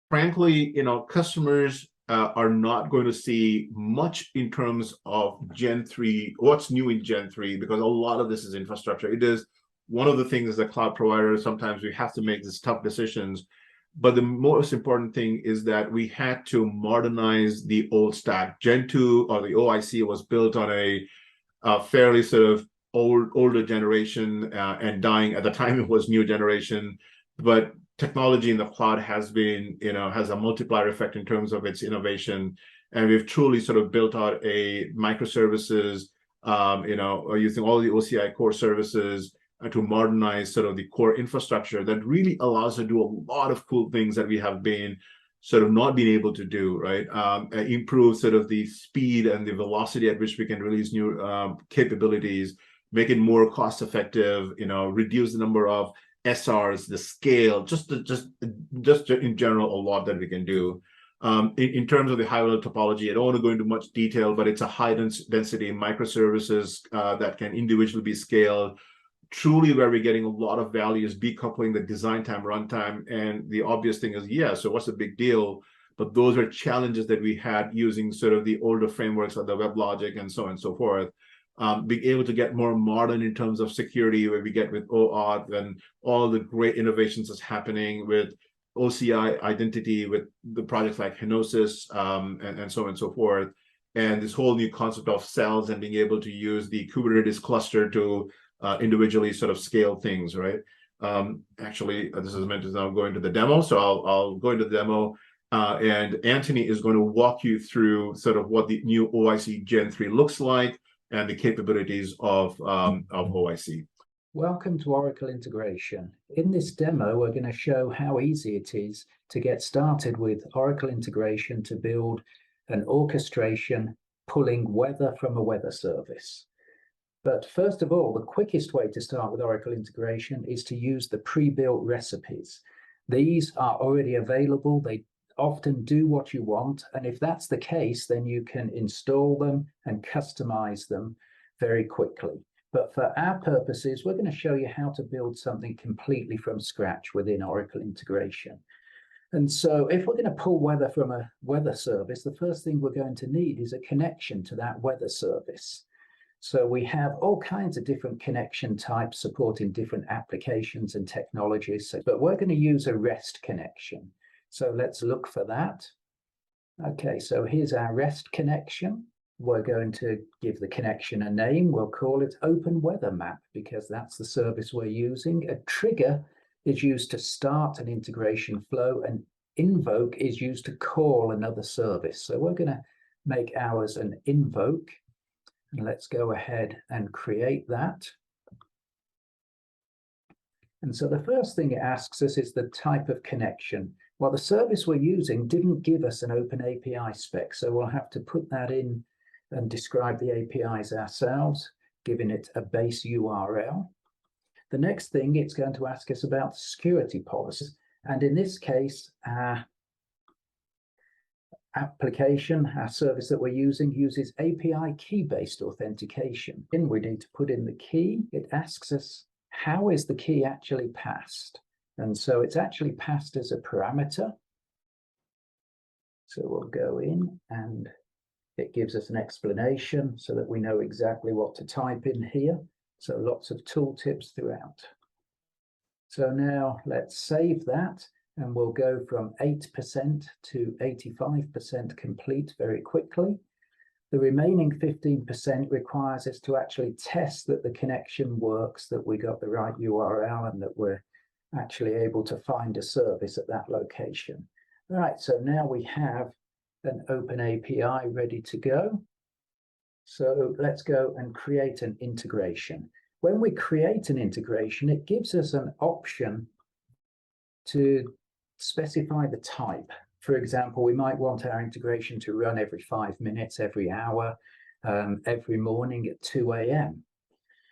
Frankly, customers are not going to see much in terms of Gen 3, what's new in Gen 3, because a lot of this is infrastructure. It is one of the things as a cloud provider, sometimes we have to make these tough decisions. But the most important thing is that we had to modernize the old stack. Gen 2 or the OIC was built on a fairly sort of older generation and dying. At the time, it was new generation. But technology in the cloud has been, has a multiplier effect in terms of its innovation. And we've truly sort of built out a microservices, using all the OCI core services to modernize sort of the core infrastructure that really allows us to do a lot of cool things that we have been sort of not being able to do, right? Improve sort of the speed and the velocity at which we can release new capabilities, make it more cost effective, reduce the number of SRs, the scale, just in general, a lot that we can do. In terms of the high-level topology, I don't want to go into much detail, but it's a high-density microservices that can individually be scaled. Truly, where we're getting a lot of value is decoupling the design time, runtime, and the obvious thing is, so what's the big deal? But those are challenges that we had using sort of the older frameworks like the WebLogic and so on and so forth. Being able to get more modern in terms of security, where we get with OAuth and all the great innovations that's happening with OCI identity, with the projects like Henosis, and so on and so forth. And this whole new concept of cells and being able to use the Kubernetes cluster to individually sort of scale things, right? Actually, this is meant to now go into the demo, so I'll go into the demo. And Anthony is going to walk you through sort of what the new OIC Gen 3 looks like and the capabilities of OIC. Welcome to Oracle Integration. In this demo, we're going to show how easy it is to get started with Oracle Integration to build an orchestration pulling weather from a weather service. But first of all, the quickest way to start with Oracle Integration is to use the pre-built recipes. These are already available. They often do what you want, and if that's the case, then you can install them and customize them very quickly. But for our purposes, we're going to show you how to build something completely from scratch within Oracle Integration. And so if we're going to pull weather from a weather service, the first thing we're going to need is a connection to that weather service. So we have all kinds of different connection types supporting different applications and technologies, but we're going to use a REST connection. So let's look for that. Okay, so here's our REST connection. We're going to give the connection a name. We'll call it Open Weather Map because that's the service we're using. A trigger is used to start an integration flow, and invoke is used to call another service. So we're going to make ours an invoke. And let's go ahead and create that. And so the first thing it asks us is the type of connection. Well, the service we're using didn't give us an open API spec, so we'll have to put that in and describe the APIs ourselves, giving it a base URL. The next thing, it's going to ask us about security policies. And in this case, our application, our service that we're using, uses API key-based authentication. And we need to put in the key. It asks us, how is the key actually passed? And so it's actually passed as a parameter. So we'll go in and it gives us an explanation so that we know exactly what to type in here. So lots of tooltips throughout. So now let's save that and we'll go from 8% to 85% complete very quickly. The remaining 15% requires us to actually test that the connection works, that we got the right URL and that we're actually able to find a service at that location. All right, so now we have an open API ready to go. So let's go and create an integration. When we create an integration, it gives us an option to specify the type. For example, we might want our integration to run every 5 minutes, every hour, every morning at 2 a.m.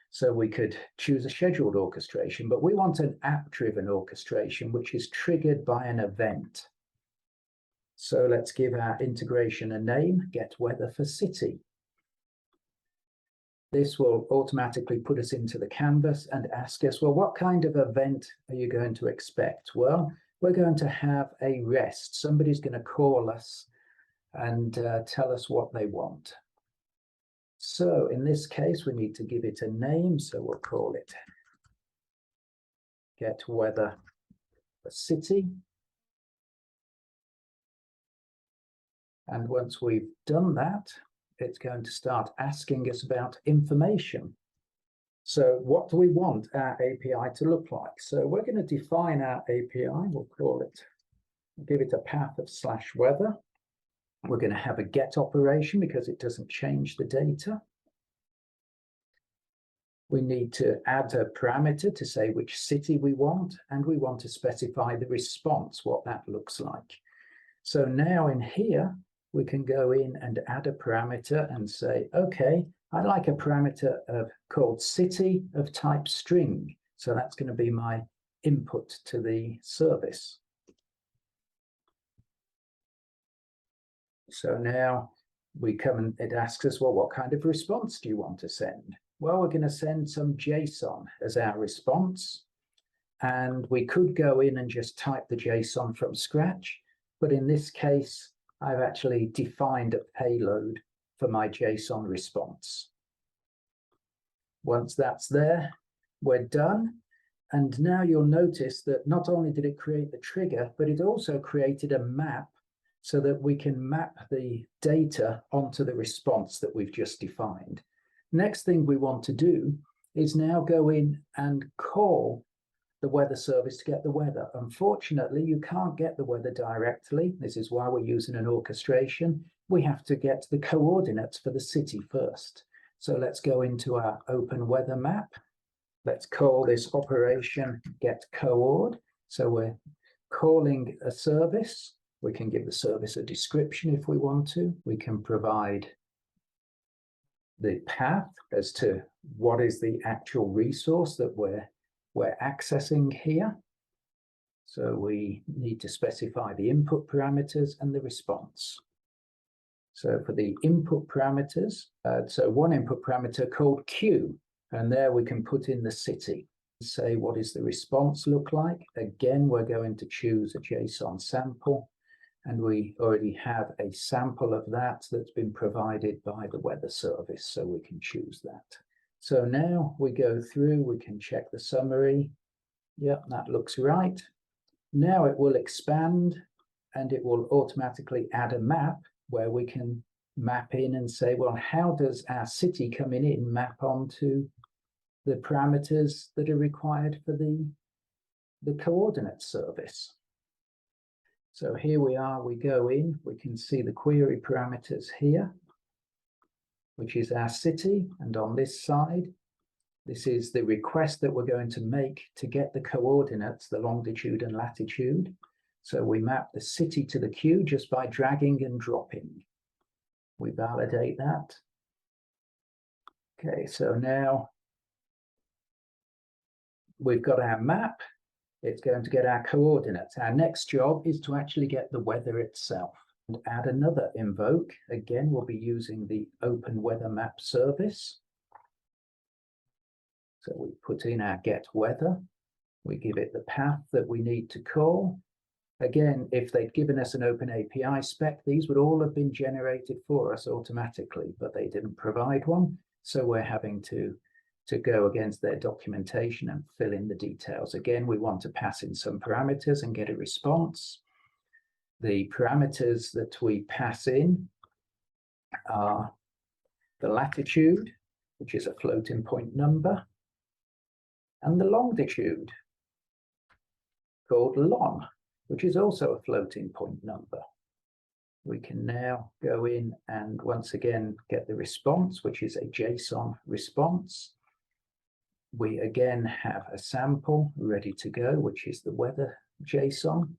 So we could choose a scheduled orchestration, but we want an app-driven orchestration, which is triggered by an event. So let's give our integration a name, get weather for city. This will automatically put us into the canvas and ask us, well, what kind of event are you going to expect? Well, we're going to have a REST. Somebody's going to call us and tell us what they want. So in this case, we need to give it a name. So we'll call it get weather for city. And once we've done that, it's going to start asking us about information. So what do we want our API to look like? So we're going to define our API. We'll call it, give it a path of /weather. We're going to have a get operation because it doesn't change the data. We need to add a parameter to say which city we want, and we want to specify the response, what that looks like. So now in here, we can go in and add a parameter and say, okay, I'd like a parameter called city of type string. So that's going to be my input to the service. So now we come and it asks us, well, what kind of response do you want to send? Well, we're going to send some JSON as our response. And we could go in and just type the JSON from scratch. But in this case, I've actually defined a payload for my JSON response. Once that's there, we're done. And now you'll notice that not only did it create the trigger, but it also created a map so that we can map the data onto the response that we've just defined. Next thing we want to do is now go in and call the weather service to get the weather. Unfortunately, you can't get the weather directly. This is why we're using an orchestration. We have to get the coordinates for the city first. So let's go into our open weather map. Let's call this operation get coord. So we're calling a service. We can give the service a description if we want to. We can provide the path as to what is the actual resource that we're accessing here. So we need to specify the input parameters and the response. So for the input parameters, so one input parameter called Q, and there we can put in the city. Say, what does the response look like? Again, we're going to choose a JSON sample, and we already have a sample of that that's been provided by the weather service, so we can choose that. So now we go through, we can check the summary. Yep, that looks right. Now it will expand and it will automatically add a map where we can map in and say, well, how does our city coming in map onto the parameters that are required for the coordinate service? So here we are, we go in, we can see the query parameters here, which is our city, and on this side, This is the request that we're going to make to get the coordinates, the longitude and latitude. So we map the city to the queue just by dragging and dropping. We validate that. Okay, so now we've got our map. It's going to get our coordinates. Our next job is to actually get the weather itself and add another invoke. Again, we'll be using the Open Weather Map service. So we put in our get weather. We give it the path that we need to call. Again, if they'd given us an open API spec, these would all have been generated for us automatically, but they didn't provide one. So we're having to go against their documentation and fill in the details. Again, we want to pass in some parameters and get a response. The parameters that we pass in are the latitude, which is a floating point number, and the longitude, called long, which is also a floating point number. We can now go in and once again get the response, which is a JSON response. We again have a sample ready to go, which is the weather JSON.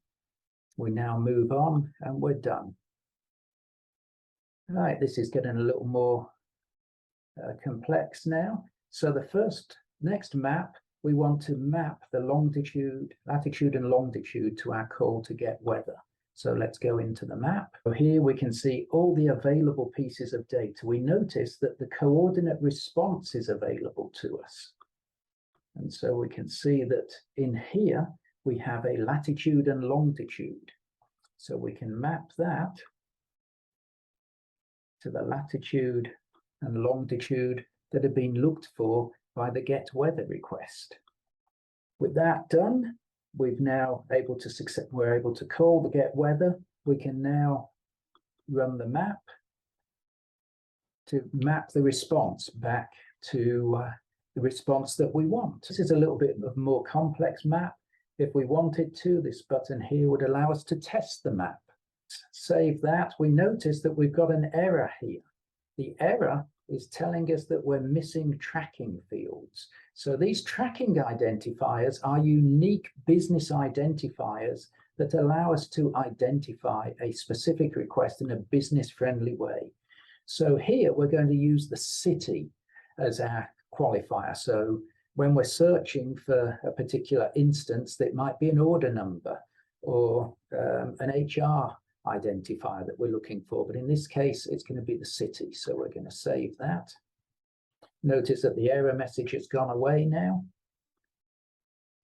We now move on and we're done. All right, this is getting a little more complex now. So the next map, we want to map the longitude, latitude and longitude to our call to get weather. So let's go into the map. So here we can see all the available pieces of data. We notice that the coordinate response is available to us. And so we can see that in here, we have a latitude and longitude. So we can map that to the latitude and longitude that have been looked for by the get weather request. With that done, we're able to call the get weather. We can now run the map to map the response back to the response that we want. This is a little bit of a more complex map. If we wanted to, this button here would allow us to test the map. Save that. We notice that we've got an error here. The error is telling us that we're missing tracking fields. So these tracking identifiers are unique business identifiers that allow us to identify a specific request in a business-friendly way. So here we're going to use the city as our qualifier. So when we're searching for a particular instance, that might be an order number or an HR identifier that we're looking for. But in this case, it's going to be the city. So we're going to save that. Notice that the error message has gone away now.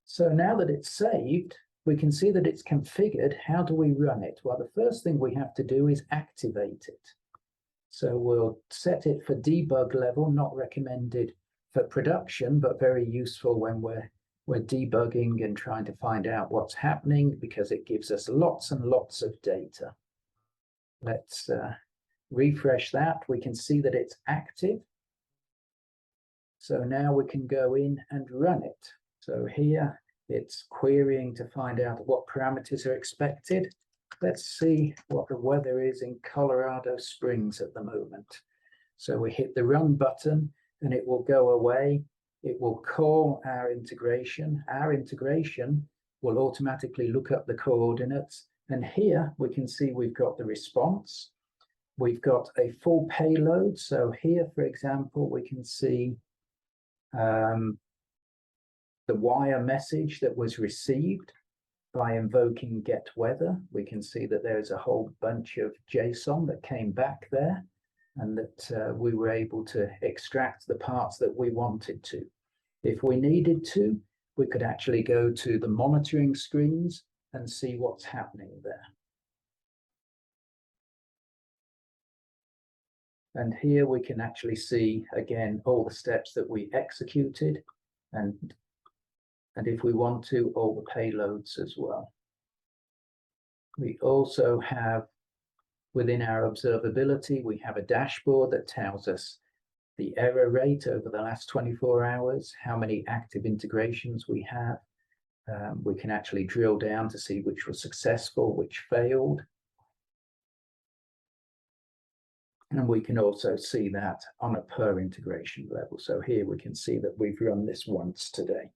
So now that it's saved, we can see that it's configured. How do we run it? Well, the first thing we have to do is activate it. So we'll set it for debug level, not recommended for production, but very useful when we're debugging and trying to find out what's happening, because it gives us lots and lots of data. Let's refresh that. We can see that it's active. So now we can go in and run it. So here it's querying to find out what parameters are expected. Let's see what the weather is in Colorado Springs at the moment. So we hit the run button and it will go away. It will call our integration. Our integration will automatically look up the coordinates. And here we can see we've got the response. We've got a full payload. So here, for example, we can see the wire message that was received by invoking get weather. We can see that there's a whole bunch of JSON that came back there, and that we were able to extract the parts that we wanted to. If we needed to, we could actually go to the monitoring screens and see what's happening there. And here we can actually see, again, all the steps that we executed, and if we want to, all the payloads as well. We also have, within our observability, we have a dashboard that tells us the error rate over the last 24 hours, how many active integrations we have. We can actually drill down to see which was successful, which failed. And we can also see that on a per integration level. So here we can see that we've run this once today.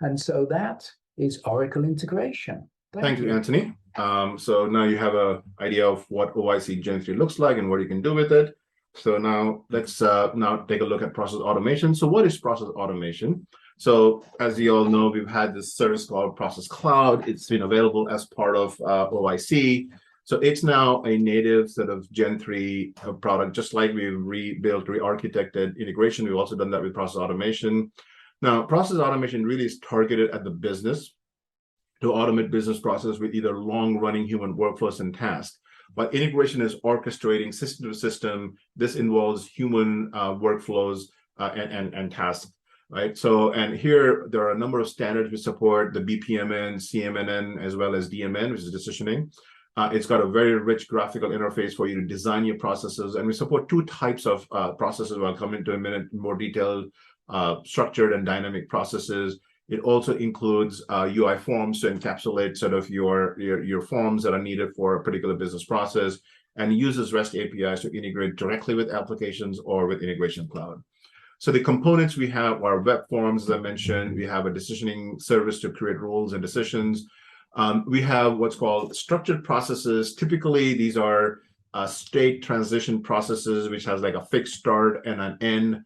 And so that is Oracle integration. Thank you, Anthony. So now you have an idea of what OIC Gen 3 looks like and what you can do with it. So now let's now take a look at process automation. So what is process automation? So as you all know, we've had this service called Process Cloud. It's been available as part of OIC. So it's now a native sort of Gen 3 product, just like we've rebuilt, re-architected integration. We've also done that with process automation. Now, process automation really is targeted at the business to automate business process with either long-running human workflows and tasks. But integration is orchestrating system to system. This involves human workflows and tasks, right? So, and here there are a number of standards we support: the BPMN, CMNN, as well as DMN, which is decisioning. It's got a very rich graphical interface for you to design your processes. And we support two types of processes. I'll come into a minute, more detailed, structured and dynamic processes. It also includes UI forms to encapsulate sort of your forms that are needed for a particular business process, and uses REST APIs to integrate directly with applications or with Integration Cloud. So the components we have are web forms, as I mentioned. We have a decisioning service to create rules and decisions. We have what's called structured processes. Typically, these are state transition processes, which has like a fixed start and an end.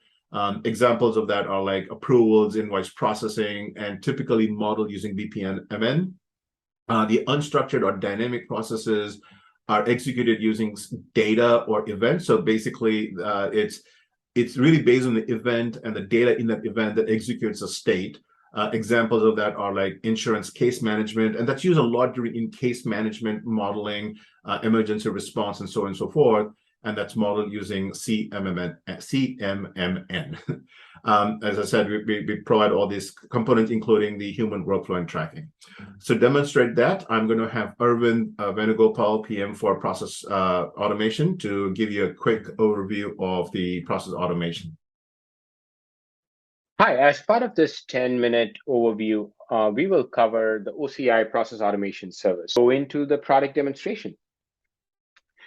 Examples of that are like approvals, invoice processing, and typically modeled using BPMN. The unstructured or dynamic processes are executed using data or events. So basically, it's really based on the event and the data in that event that executes a state. Examples of that are like insurance case management, and that's used a lot during case management modeling, emergency response, and so on and so forth. And that's modeled using CMMN. As I said, we provide all these components, including the human workflow and tracking. So to demonstrate that, I'm going to have Arvind Venugopal, PM for Process Automation, to give you a quick overview of the process automation. Hi, as part of this 10-minute overview, we will cover the OCI Process Automation service. Go into the product demonstration.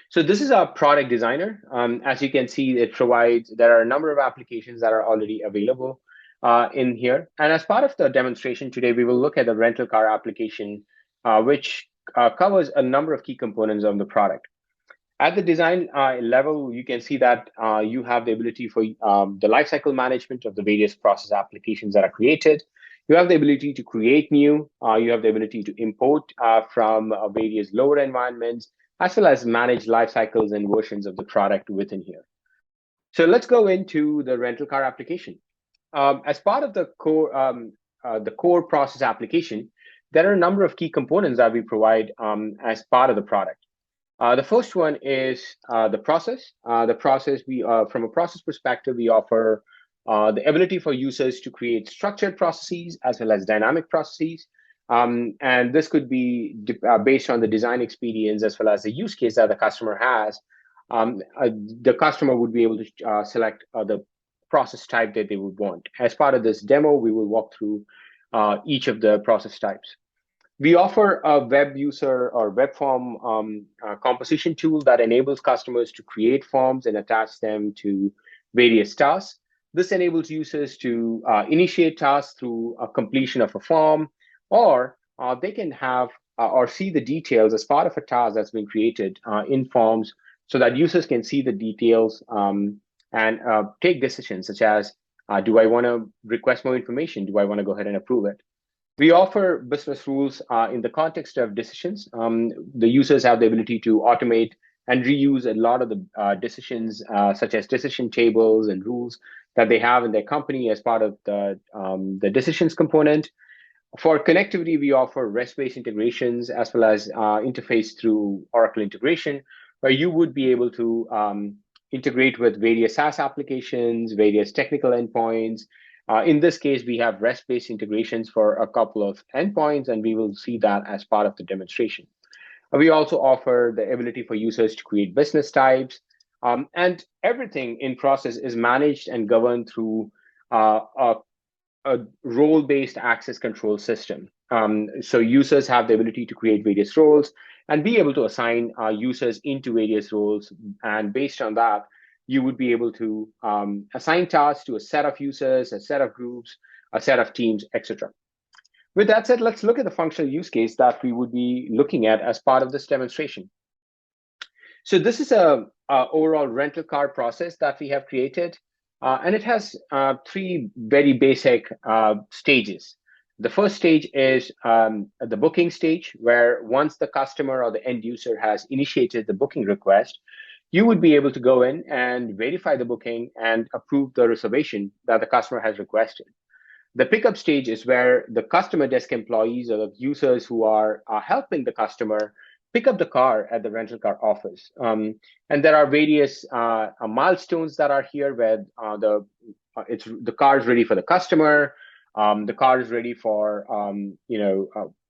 So this is our product designer. As you can see, there are a number of applications that are already available in here. And as part of the demonstration today, we will look at the rental car application, which covers a number of key components of the product. At the design level, you can see that you have the ability for the lifecycle management of the various process applications that are created. You have the ability to create new. You have the ability to import from various lower environments, as well as manage lifecycles and versions of the product within here. So let's go into the rental car application. As part of the core process application, there are a number of key components that we provide as part of the product. The first one is the process. From a process perspective, we offer the ability for users to create structured processes as well as dynamic processes. And this could be based on the design experience as well as the use case that the customer has. The customer would be able to select the process type that they would want. As part of this demo, we will walk through each of the process types. We offer a web user or web form composition tool that enables customers to create forms and attach them to various tasks. This enables users to initiate tasks through a completion of a form, or they can have or see the details as part of a task that's been created in forms, so that users can see the details and take decisions such as, do I want to request more information? Do I want to go ahead and approve it? We offer business rules in the context of decisions. The users have the ability to automate and reuse a lot of the decisions, such as decision tables and rules that they have in their company as part of the decisions component. For connectivity, we offer REST-based integrations as well as interface through Oracle integration, where you would be able to integrate with various SaaS applications, various technical endpoints. In this case, we have REST-based integrations for a couple of endpoints, and we will see that as part of the demonstration. We also offer the ability for users to create business types, and everything in process is managed and governed through a role-based access control system. So users have the ability to create various roles, and be able to assign users into various roles. And based on that, you would be able to assign tasks to a set of users, a set of groups, a set of teams, etc. With that said, let's look at the functional use case that we would be looking at as part of this demonstration. So this is a overall rental car process that we have created, and it has three very basic stages. The first stage is the booking stage, where once the customer or the end user has initiated the booking request, you would be able to go in and verify the booking and approve the reservation that the customer has requested. The pickup stage is where the customer desk employees or the users who are helping the customer pick up the car at the rental car office. And there are various milestones that are here where the car is ready for the customer, the car is ready for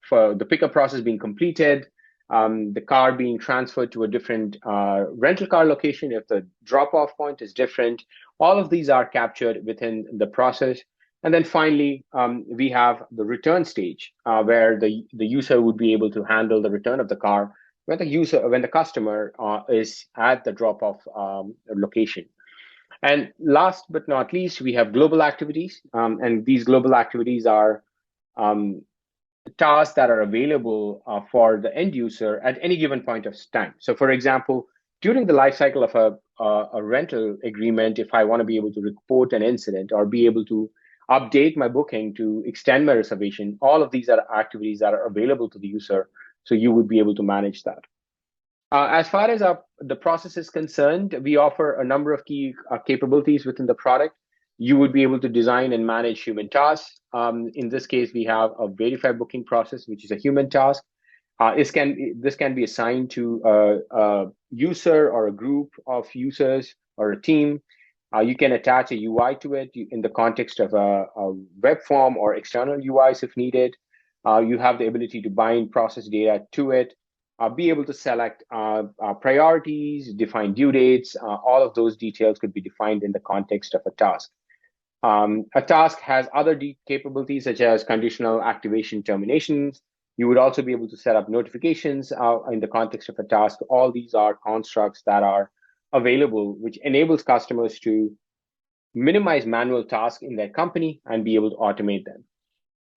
for the pickup process being completed, the car being transferred to a different rental car location if the drop-off point is different. All of these are captured within the process. And then finally, we have the return stage, where the user would be able to handle the return of the car when the customer is at the drop-off location. And last but not least, we have global activities, and these global activities are tasks that are available for the end user at any given point of time. So, for example, during the life cycle of a rental agreement, if I want to be able to report an incident or be able to update my booking to extend my reservation, all of these are activities that are available to the user, so you would be able to manage that. As far as the process is concerned, we offer a number of key capabilities within the product. You would be able to design and manage human tasks. In this case, we have a verify booking process, which is a human task. This can be assigned to a user or a group of users or a team. You can attach a UI to it in the context of a web form or external UIs if needed. You have the ability to bind process data to it, be able to select priorities, define due dates. All of those details could be defined in the context of a task. A task has other capabilities such as conditional activation terminations. You would also be able to set up notifications in the context of a task. All these are constructs that are available, which enables customers to minimize manual tasks in their company and be able to automate them.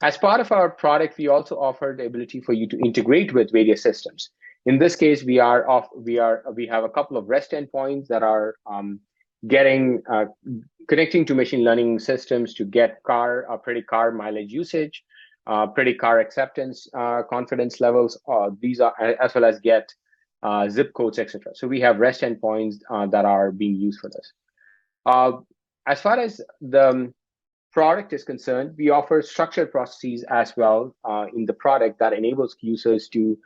As part of our product, we also offer the ability for you to integrate with various systems. In this case, we have a couple of REST endpoints that are connecting to machine learning systems to get predict car mileage usage, predict car acceptance confidence levels. These are as well as get zip codes, etc. So we have REST endpoints that are being used for this. As far as the product is concerned, we offer structured processes as well in the product that enables users to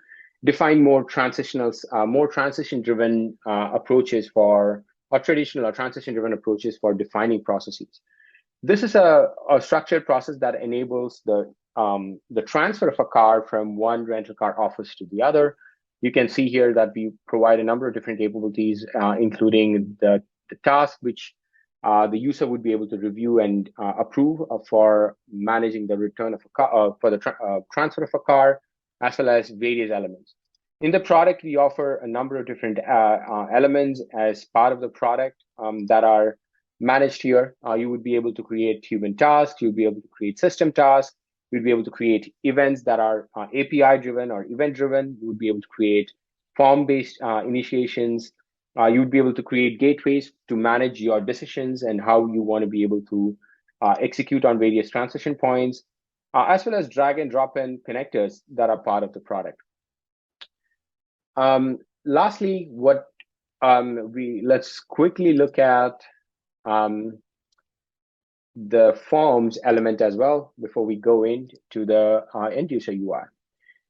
define more transition-driven approaches or traditional or transition-driven approaches for defining processes. This is a structured process that enables the transfer of a car from one rental car office to the other. You can see here that we provide a number of different capabilities, including the task which the user would be able to review and approve for managing the return of a car, for the transfer of a car, as well as various elements. In the product, we offer a number of different elements as part of the product that are managed here. You would be able to create human tasks. You'd be able to create system tasks. You'd be able to create events that are API-driven or event-driven. You would be able to create form-based initiations. You would be able to create gateways to manage your decisions and how you want to be able to execute on various transition points, as well as drag and drop in connectors that are part of the product. Lastly, let's quickly look at the forms element as well before we go into the end user UI.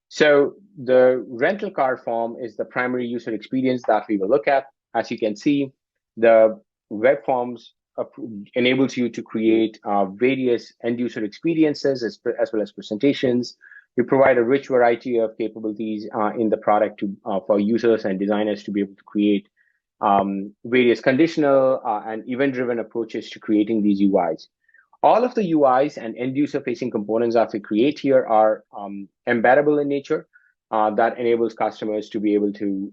So the rental car form is the primary user experience that we will look at. As you can see, the web forms enables you to create various end user experiences as well as presentations. We provide a rich variety of capabilities in the product for users and designers to be able to create various conditional and event-driven approaches to creating these UIs. All of the UIs and end user facing components that we create here are embeddable in nature. that enables customers to be able to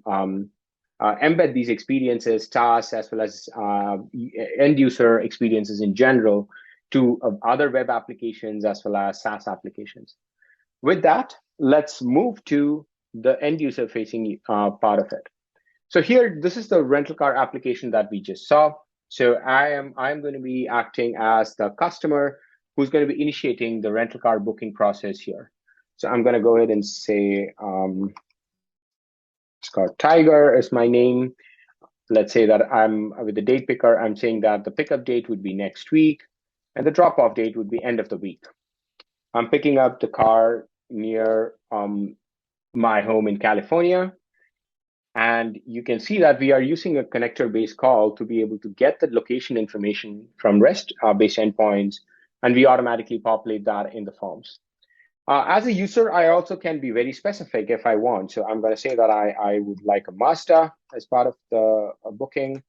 embed these experiences, tasks, as well as end user experiences in general to other web applications as well as SaaS applications. With that, let's move to the end user facing part of it. So here, this is the rental car application that we just saw. So I'm going to be acting as the customer who's going to be initiating the rental car booking process here. So I'm going to go ahead and say, Scott Tiger is my name. Let's say that I'm with the date picker. I'm saying that the pickup date would be next week and the drop-off date would be end of the week. I'm picking up the car near my home in California. And you can see that we are using a connector-based call to be able to get the location information from REST-based endpoints, and we automatically populate that in the forms. As a user, I also can be very specific if I want. So I'm going to say that I would like a Mazda as part of the booking.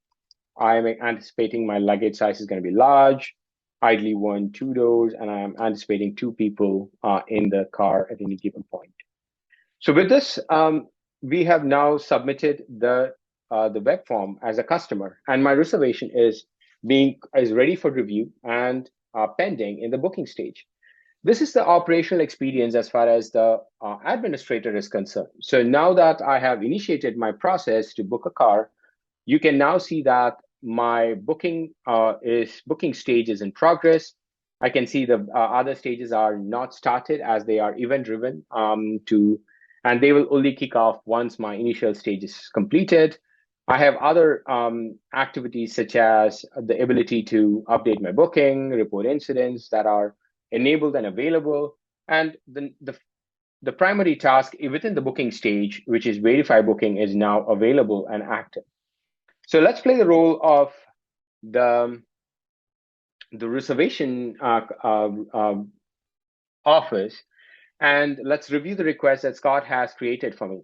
I'm anticipating my luggage size is going to be large, ideally 1, 2 doors, and I'm anticipating 2 people in the car at any given point. So with this, we have now submitted the web form as a customer, and my reservation is ready for review and pending in the booking stage. This is the operational experience as far as the administrator is concerned. So now that I have initiated my process to book a car, you can now see that my booking stage is in progress. I can see the other stages are not started as they are event-driven and they will only kick off once my initial stage is completed. I have other activities such as the ability to update my booking, report incidents that are enabled and available, and the primary task within the booking stage, which is verify booking, is now available and active. So let's play the role of the reservation office, and let's review the request that Scott has created for me.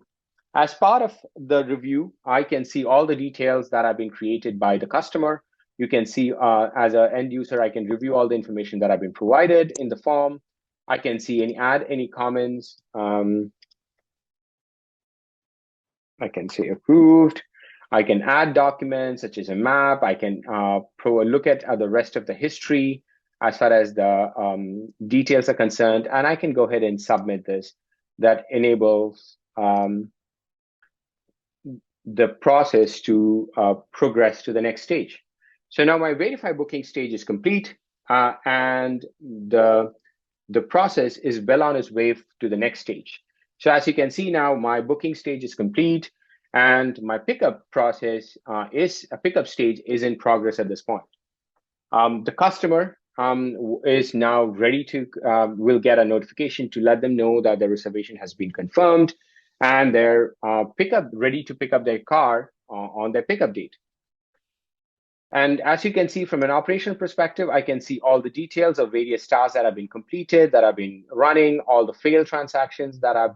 As part of the review, I can see all the details that have been created by the customer. You can see as an end user, I can review all the information that have been provided in the form. I can see add any comments. I can say approved. I can add documents such as a map. I can look at the rest of the history as far as the details are concerned. And I can go ahead and submit this. That enables the process to progress to the next stage. So now my verify booking stage is complete, and the process is well on its way to the next stage. So as you can see now, my booking stage is complete, and my pickup process pickup stage is in progress at this point. The customer is now ready to will get a notification to let them know that the reservation has been confirmed, and they're ready to pick up their car on their pickup date. And as you can see from an operational perspective, I can see all the details of various tasks that have been completed, that have been running, all the failed transactions that are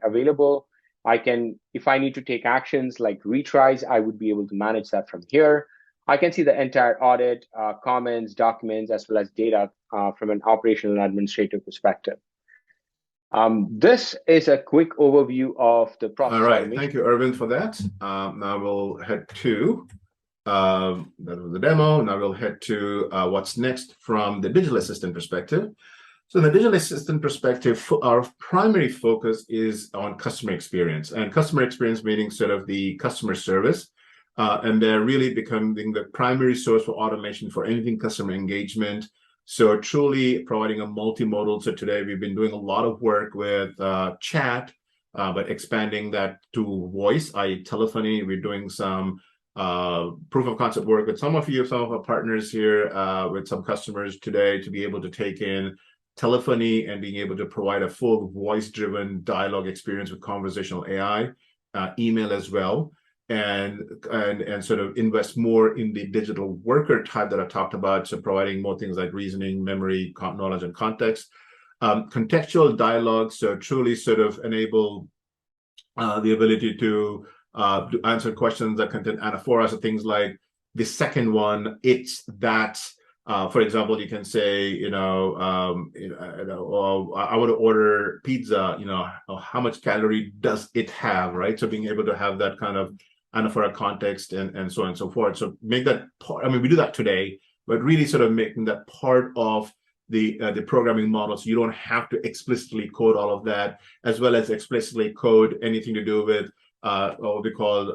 available. I can, if I need to take actions like retries, I would be able to manage that from here. I can see the entire audit, comments, documents, as well as data from an operational and administrative perspective. This is a quick overview of the process. All right, thank you, Arvind, for that. Now we'll head to that was the demo. Now we'll head to what's next from the digital assistant perspective. So in the digital assistant perspective, our primary focus is on customer experience, and customer experience meaning sort of the customer service. And they're really becoming the primary source for automation for anything customer engagement. So truly providing a multimodal. So today we've been doing a lot of work with chat, but expanding that to voice, i.e. telephony. We're doing some proof of concept work with some of our partners here, with some customers today to be able to take in telephony and being able to provide a full voice-driven dialogue experience with conversational AI, email as well. And sort of invest more in the digital worker type that I talked about, so providing more things like reasoning, memory, knowledge, and context. Contextual dialogue, so truly sort of enable the ability to answer questions that contain anaphora, so things like the second one, it's that, For example, you can say, oh, I want to order pizza, how much calorie does it have, right? So being able to have that kind of anaphora context and so on and so forth. So make that part, I mean, we do that today, but really sort of making that part of the programming model, so you don't have to explicitly code all of that, as well as explicitly code anything to do with what we call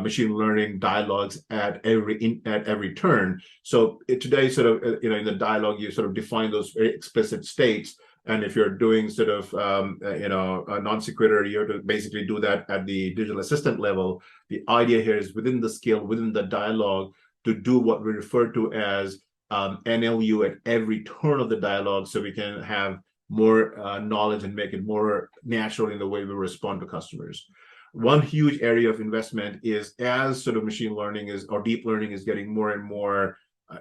machine learning dialogues at every turn. So today, sort of, in the dialogue, you sort of define those very explicit states. And if you're doing sort of, a non sequitur, you have to basically do that at the digital assistant level. The idea here is within the skill, within the dialogue, to do what we refer to as NLU at every turn of the dialogue, so we can have more knowledge and make it more natural in the way we respond to customers. One huge area of investment is, as sort of machine learning or deep learning is getting more and more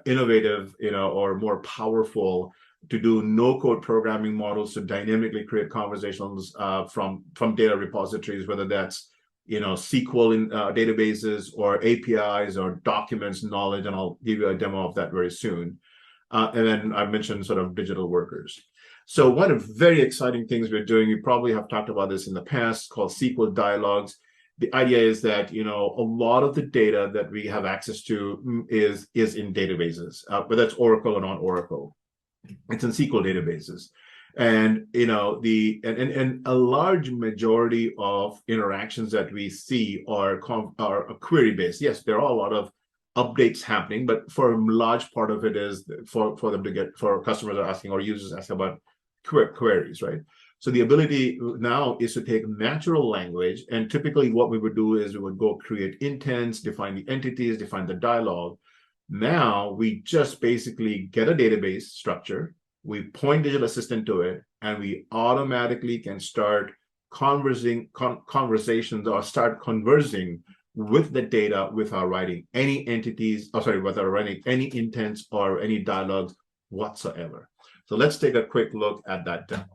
innovative, or more powerful, to do no-code programming models to dynamically create conversations from data repositories, whether that's SQL in databases or APIs or documents knowledge, and I'll give you a demo of that very soon. And then I mentioned sort of digital workers. So one of the very exciting things we're doing, we probably have talked about this in the past, called Sql Dialogues. The idea is that, a lot of the data that we have access to is in databases, but that's Oracle or non-Oracle. It's in SQL databases. And, and a large majority of interactions that we see are query-based. Yes, there are a lot of updates happening, but for a large part of it is for customers are asking, or users asking about queries, right? So the ability now is to take natural language, and typically what we would do is we would go create intents, define the entities, define the dialogue. Now we just basically get a database structure, we point digital assistant to it, and we automatically can start conversations or start conversing with the data without writing any without writing any intents or any dialogues whatsoever. So let's take a quick look at that demo.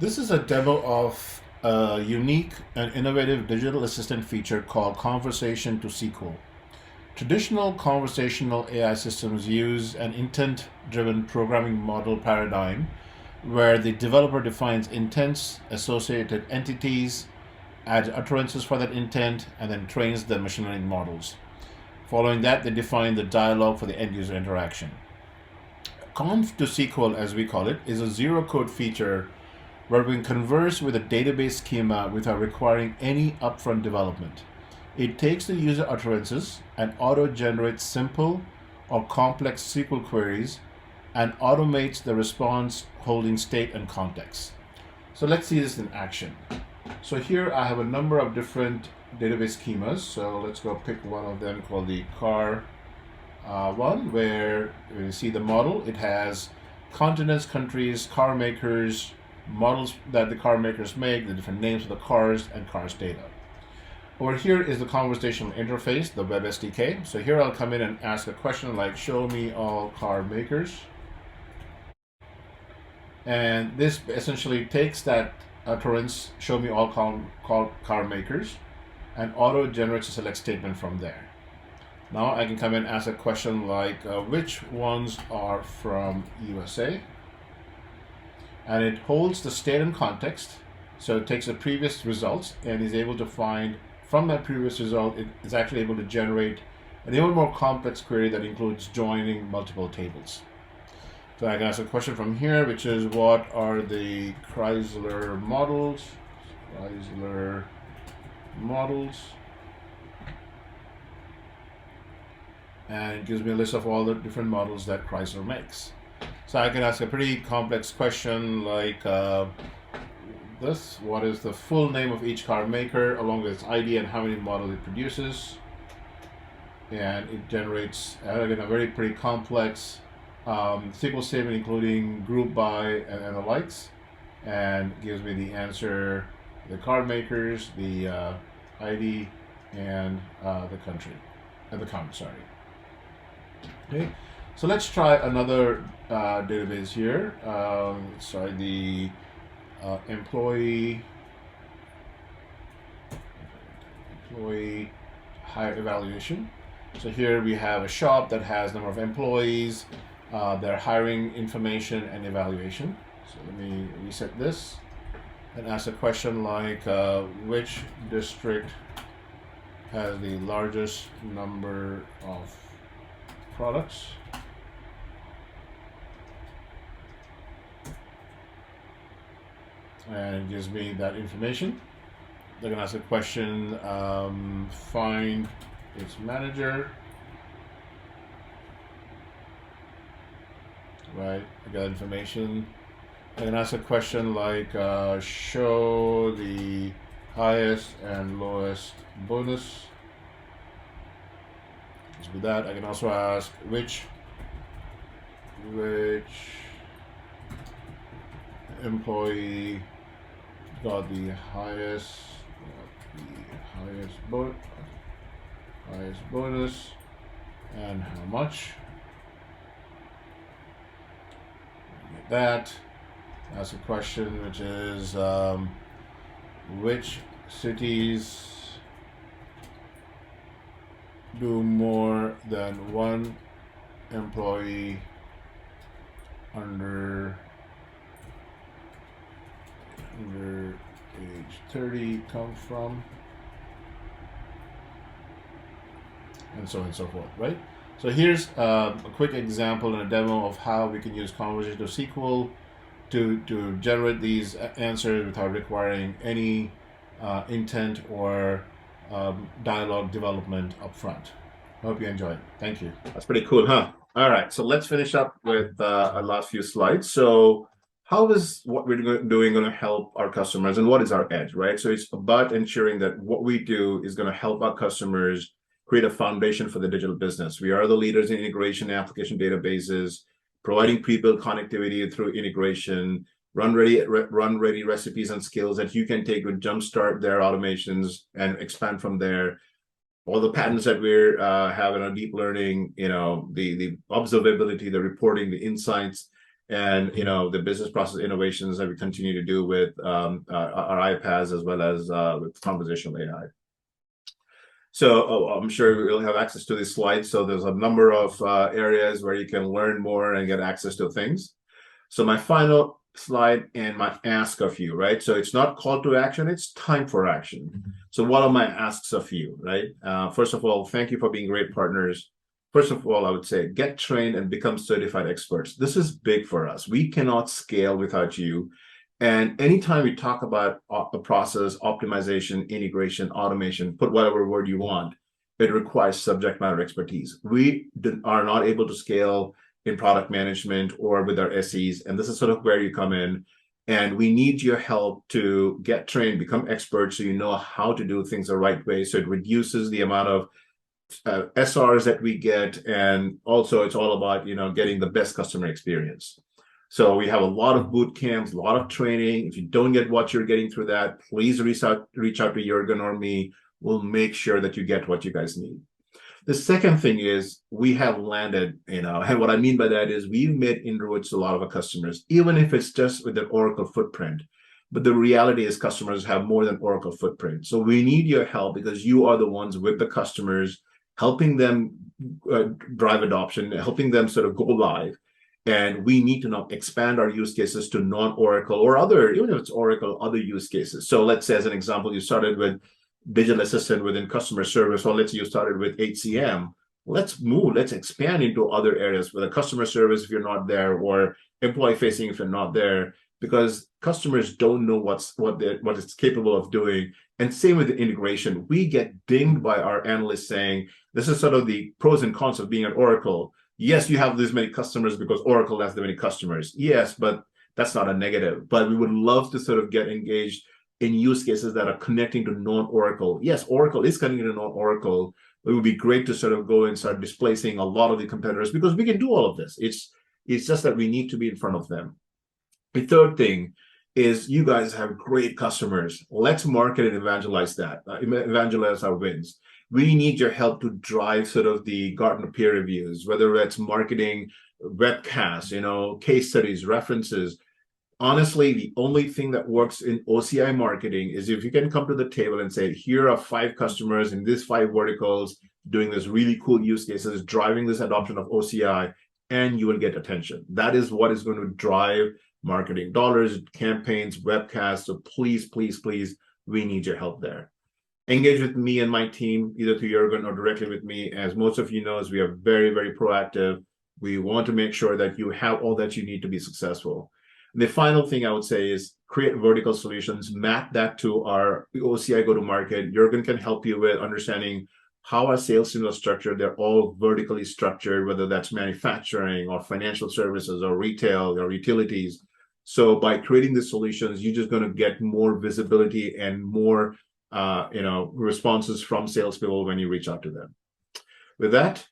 This is a demo of a unique and innovative digital assistant feature called Conversation to SQL. Traditional conversational AI systems use an intent-driven programming model paradigm where the developer defines intents, associated entities, adds utterances for that intent, and then trains the machine learning models. Following that, they define the dialogue for the end-user interaction. Conv to SQL, as we call it, is a zero-code feature where we can converse with a database schema without requiring any upfront development. It takes the user utterances and auto-generates simple or complex SQL queries and automates the response holding state and context. So let's see this in action. So here I have a number of different database schemas. So let's go pick one of them called the car one, where you see the model. It has continents, countries, car makers, models that the car makers make, the different names of the cars, and cars data. Over here is the conversational interface, the web SDK. So here I'll come in and ask a question like, show me all car makers. And this essentially takes that utterance, show me all car makers, and auto generates a select statement from there. Now I can come in and ask a question like, which ones are from USA? And it holds the state and context. So it takes the previous results and is able to find from that previous result, it is actually able to generate an even more complex query that includes joining multiple tables. So I can ask a question from here, which is, what are the Chrysler models? And it gives me a list of all the different models that Chrysler makes. So I can ask a pretty complex question like this: what is the full name of each car maker along with its ID and how many models it produces? And it generates, again, a pretty complex SQL statement including group by and the likes, and gives me the answer, the car makers, the ID, and the country, and the count, sorry. Okay, so let's try another database here. The employee hire evaluation. So here we have a shop that has number of employees, their hiring information and evaluation. So let me reset this and ask a question like, which district has the largest number of products? And it gives me that information. They're gonna ask a question, find its manager. Right, I got information. They're gonna ask a question like, show the highest and lowest bonus. Just with that, I can also ask which employee got the highest bonus and how much. Get that. That's a question which is which cities do more than one employee under age 30 come from, and so on and so forth, right? So here's a quick example and a demo of how we can use conversational SQL to generate these answers without requiring any intent or dialogue development up front. Hope you enjoy it. Thank you. That's pretty cool, huh? All right, so let's finish up with our last few slides. So how is what we're doing going to help our customers, and what is our edge, right? So it's about ensuring that what we do is going to help our customers create a foundation for the digital business. We are the leaders in integration and application databases, providing pre-built connectivity through integration, run-ready recipes and skills that you can take to jumpstart their automations and expand from there. All the patterns that we're having on deep learning, the observability, the reporting, the insights, and the business process innovations that we continue to do with our iPaaS as well as with conversational AI. So I'm sure we'll have access to these slides. So there's a number of areas where you can learn more and get access to things. So my final slide and my ask of you, right? So it's not call to action, it's time for action. So what are my asks of you, right? First of all, thank you for being great partners. First of all, I would say get trained and become certified experts. This is big for us. We cannot scale without you. And anytime we talk about a process, optimization, integration, automation, put whatever word you want, it requires subject matter expertise. We are not able to scale in product management or with our SEs, and this is sort of where you come in. And we need your help to get trained, become experts, so you know how to do things the right way. So it reduces the amount of SRs that we get, and also it's all about getting the best customer experience. So we have a lot of boot camps, a lot of training. If you don't get what you're getting through that, please reach out to Jürgen or me. We'll make sure that you get what you guys need. The second thing is we have landed, and what I mean by that is we've made inroads to a lot of our customers, even if it's just with an Oracle footprint. But the reality is customers have more than Oracle footprint. So we need your help because you are the ones with the customers, helping them drive adoption, helping them sort of go live. And we need to now expand our use cases to non-Oracle or other, even if it's Oracle, other use cases. So let's say, as an example, you started with digital assistant within customer service, or let's say you started with HCM. Let's expand into other areas with a customer service if you're not there, or employee facing if you're not there, because customers don't know what it's capable of doing. And same with the integration. We get dinged by our analysts saying, this is sort of the pros and cons of being at Oracle. Yes, you have this many customers because Oracle has that many customers. Yes, but that's not a negative. But we would love to sort of get engaged in use cases that are connecting to non-Oracle. Yes, Oracle is connecting to non-Oracle. It would be great to sort of go and start displacing a lot of the competitors because we can do all of this. It's just that we need to be in front of them. The third thing is you guys have great customers. Let's market and evangelize that, evangelize our wins. We need your help to drive sort of the Gartner peer reviews, whether it's marketing, webcasts, case studies, references. Honestly, the only thing that works in OCI marketing is if you can come to the table and say, here are 5 customers in these 5 verticals, doing this really cool use cases, driving this adoption of OCI, and you will get attention. That is what is going to drive marketing dollars, campaigns, webcasts. So please, please, please, we need your help there. Engage with me and my team, either through Jürgen or directly with me. As most of you know, we are very, very proactive. We want to make sure that you have all that you need to be successful. And the final thing I would say is create vertical solutions, map that to our OCI go-to-market. Jürgen can help you with understanding how our sales teams are structured. They're all vertically structured, whether that's manufacturing or financial services or retail or utilities. So by creating the solutions, you're just going to get more visibility and more responses from salespeople when you reach out to them. With that,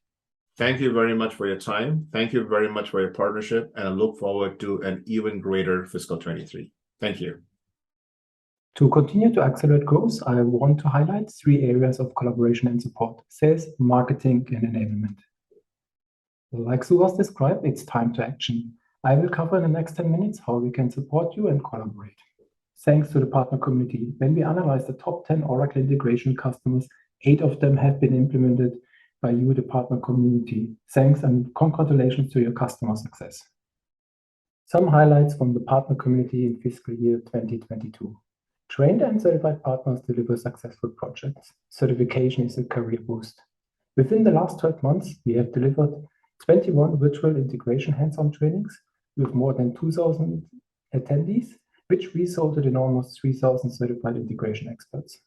thank you very much for your time. Thank you very much for your partnership, and I look forward to an even greater fiscal 23. Thank you. To continue to accelerate growth, I want to highlight 3 areas of collaboration and support: sales, marketing, and enablement. Like Suhas described, it's time to action. I will cover in the next 10 minutes how we can support you and collaborate. Thanks to the partner community, when we analyze the top 10 Oracle integration customers, 8 of them have been implemented by you, the partner community. Thanks and congratulations to your customer success. Some highlights from the partner community in fiscal year 2022. Trained and certified partners deliver successful projects. Certification is a career boost. Within the last 12 months, we have delivered 21 virtual integration hands-on trainings with more than 2,000 attendees, which resulted in almost 3,000 certified integration experts.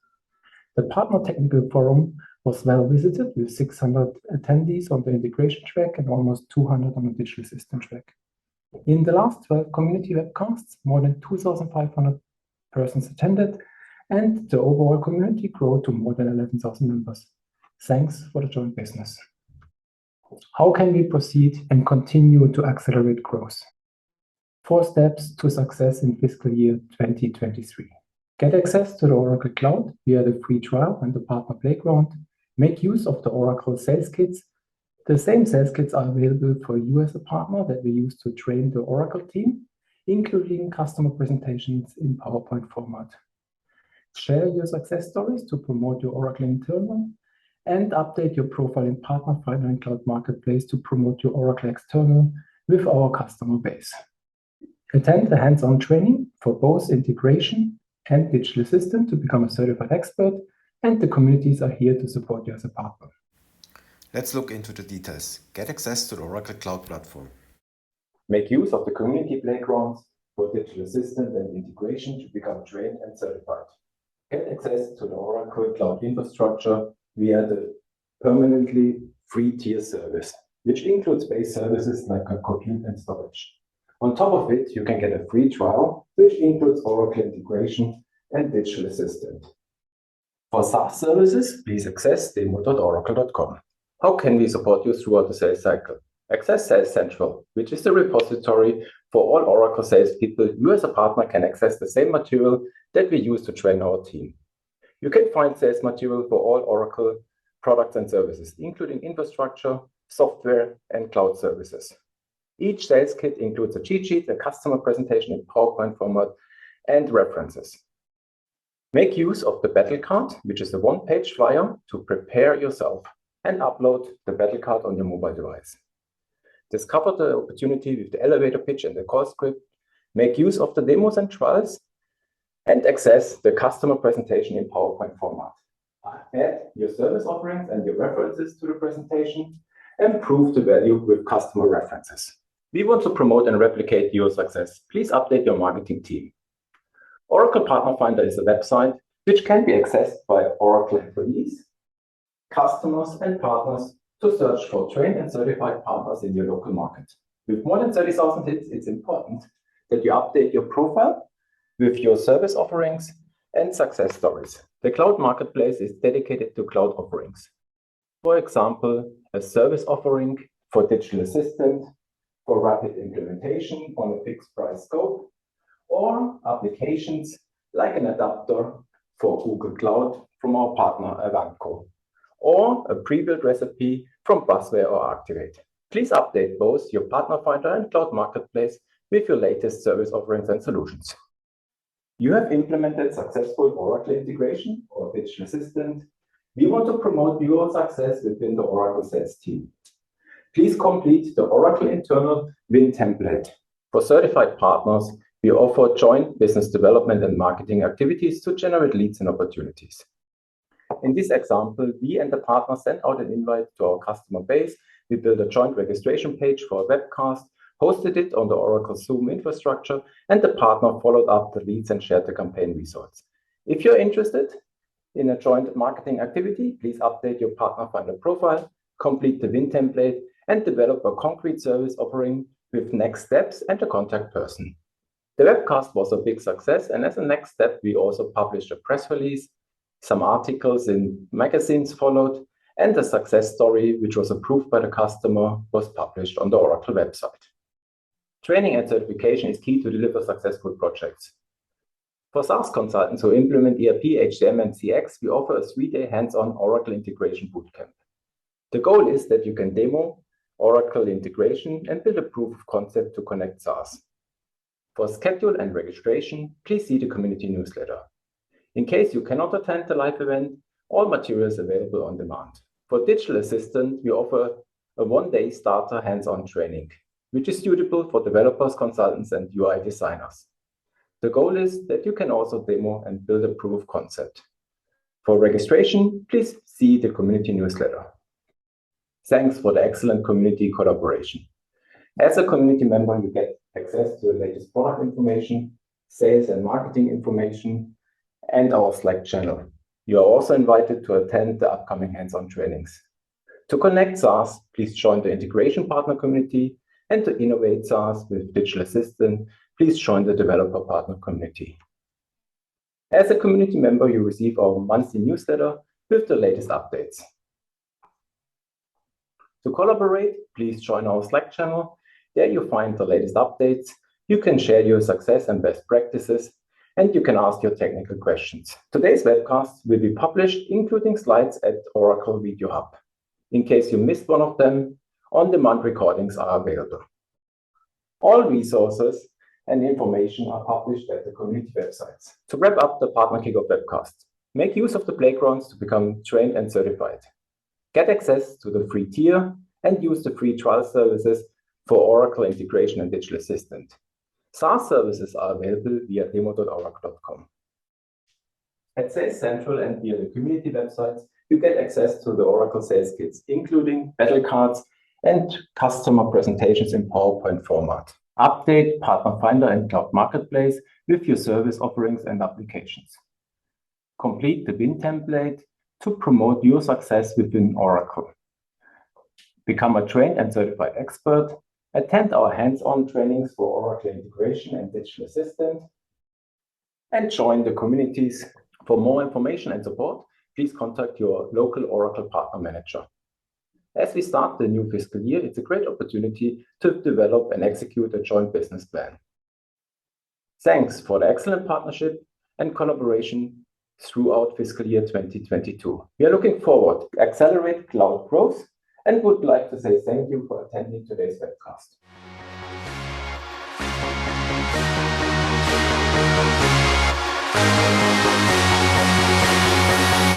The Partner Technical Forum was well visited with 600 attendees on the integration track and almost 200 on the digital system track. In the last 12 community webcasts, more than 2,500 persons attended, and the overall community grew to more than 11,000 members. Thanks for the joint business. How can we proceed and continue to accelerate growth? 4 steps to success in fiscal year 2023. Get access to the Oracle Cloud via the free trial and the partner playground. Make use of the Oracle sales kits. The same sales kits are available for you as a partner that we use to train the Oracle team, including customer presentations in PowerPoint format. Share your success stories to promote your Oracle internal, and update your profile in Partner Finder and Cloud Marketplace to promote your Oracle external with our customer base. Attend the hands-on training for both integration and digital assistant to become a certified expert, and the communities are here to support you as a partner. Let's look into the details. Get access to the Oracle Cloud Platform. Make use of the community playgrounds for digital assistant and integration to become trained and certified. Get access to the Oracle Cloud infrastructure via the permanently free tier service, which includes base services like compute and storage. On top of it, you can get a free trial, which includes Oracle integration and digital assistant. For SaaS services, please access demo.oracle.com. How can we support you throughout the sales cycle? Access Sales Central, which is the repository for all Oracle salespeople. You as a partner can access the same material that we use to train our team. You can find sales material for all Oracle products and services, including infrastructure, software, and cloud services. Each sales kit includes a cheat sheet, a customer presentation in PowerPoint format, and references. Make use of the battle card, which is a one-page flyer to prepare yourself, and upload the battle card on your mobile device. Discover the opportunity with the elevator pitch and the call script. Make use of the demos and trials, and access the customer presentation in PowerPoint format. Add your service offerings and your references to the presentation, and prove the value with customer references. We want to promote and replicate your success. Please update your marketing team. Oracle Partner Finder is a website which can be accessed by Oracle employees, customers, and partners to search for trained and certified partners in your local market. With more than 30,000 hits, it's important that you update your profile with your service offerings and success stories. The Cloud Marketplace is dedicated to cloud offerings. For example, a service offering for digital assistant, for rapid implementation on a fixed price scope, or applications like an adapter for Google Cloud from our partner Avamco, or a pre-built recipe from Buzzware or Activate. Please update both your Partner Finder and Cloud Marketplace with your latest service offerings and solutions. You have implemented successful Oracle integration or digital assistant We want to promote your success within the Oracle SaaS team. Please complete the Oracle internal win template. For certified partners, we offer joint business development and marketing activities to generate leads and opportunities. In this example, we and the partner sent out an invite to our customer base. We built a joint registration page for a webcast, hosted it on the Oracle Zoom infrastructure, and the partner followed up the leads and shared the campaign results. If you're interested in a joint marketing activity, please update your partner finder profile, complete the win template, and develop a concrete service offering with next steps and a contact person. The webcast was a big success, and as a next step, we also published a press release. Some articles in magazines followed, and the success story, which was approved by the customer, was published on the Oracle website. Training and certification is key to deliver successful projects. For SaaS consultants who implement ERP, HCM, and CX, we offer a 3-day hands-on Oracle integration bootcamp. The goal is that you can demo Oracle integration and build a proof of concept to connect SaaS. For schedule and registration, please see the community newsletter. In case you cannot attend the live event, all materials available on demand. For digital assistant, we offer a 1-day starter hands-on training, which is suitable for developers, consultants, and UI designers. The goal is that you can also demo and build a proof of concept. For registration, please see the community newsletter. Thanks for the excellent community collaboration. As a community member, you get access to the latest product information, sales and marketing information, and our Slack channel. You are also invited to attend the upcoming hands-on trainings. To connect SaaS, please join the integration partner community, and to innovate SaaS with digital assistant, please join the developer partner community. As a community member, you receive our monthly newsletter with the latest updates. To collaborate, please join our Slack channel. There you'll find the latest updates. You can share your success and best practices, and you can ask your technical questions. Today's webcast will be published, including slides at Oracle Video Hub. In case you missed one of them, on-demand recordings are available. All resources and information are published at the community websites. To wrap up the Partner Kickoff webcast, make use of the playgrounds to become trained and certified. Get access to the free tier and use the free trial services for Oracle integration and digital assistant. SaaS services are available via demo.oracle.com. At Sales Central and via the community websites, you get access to the Oracle Sales Kits, including battle cards and customer presentations in PowerPoint format. Update Partner Finder and Cloud Marketplace with your service offerings and applications. Complete the win template to promote your success within Oracle. Become a trained and certified expert. Attend our hands-on trainings for Oracle integration and digital assistant. And join the communities. For more information and support, please contact your local Oracle partner manager. As we start the new fiscal year, it's a great opportunity to develop and execute a joint business plan. Thanks for the excellent partnership and collaboration throughout fiscal year 2022. We are looking forward to accelerate cloud growth and would like to say thank you for attending today's webcast.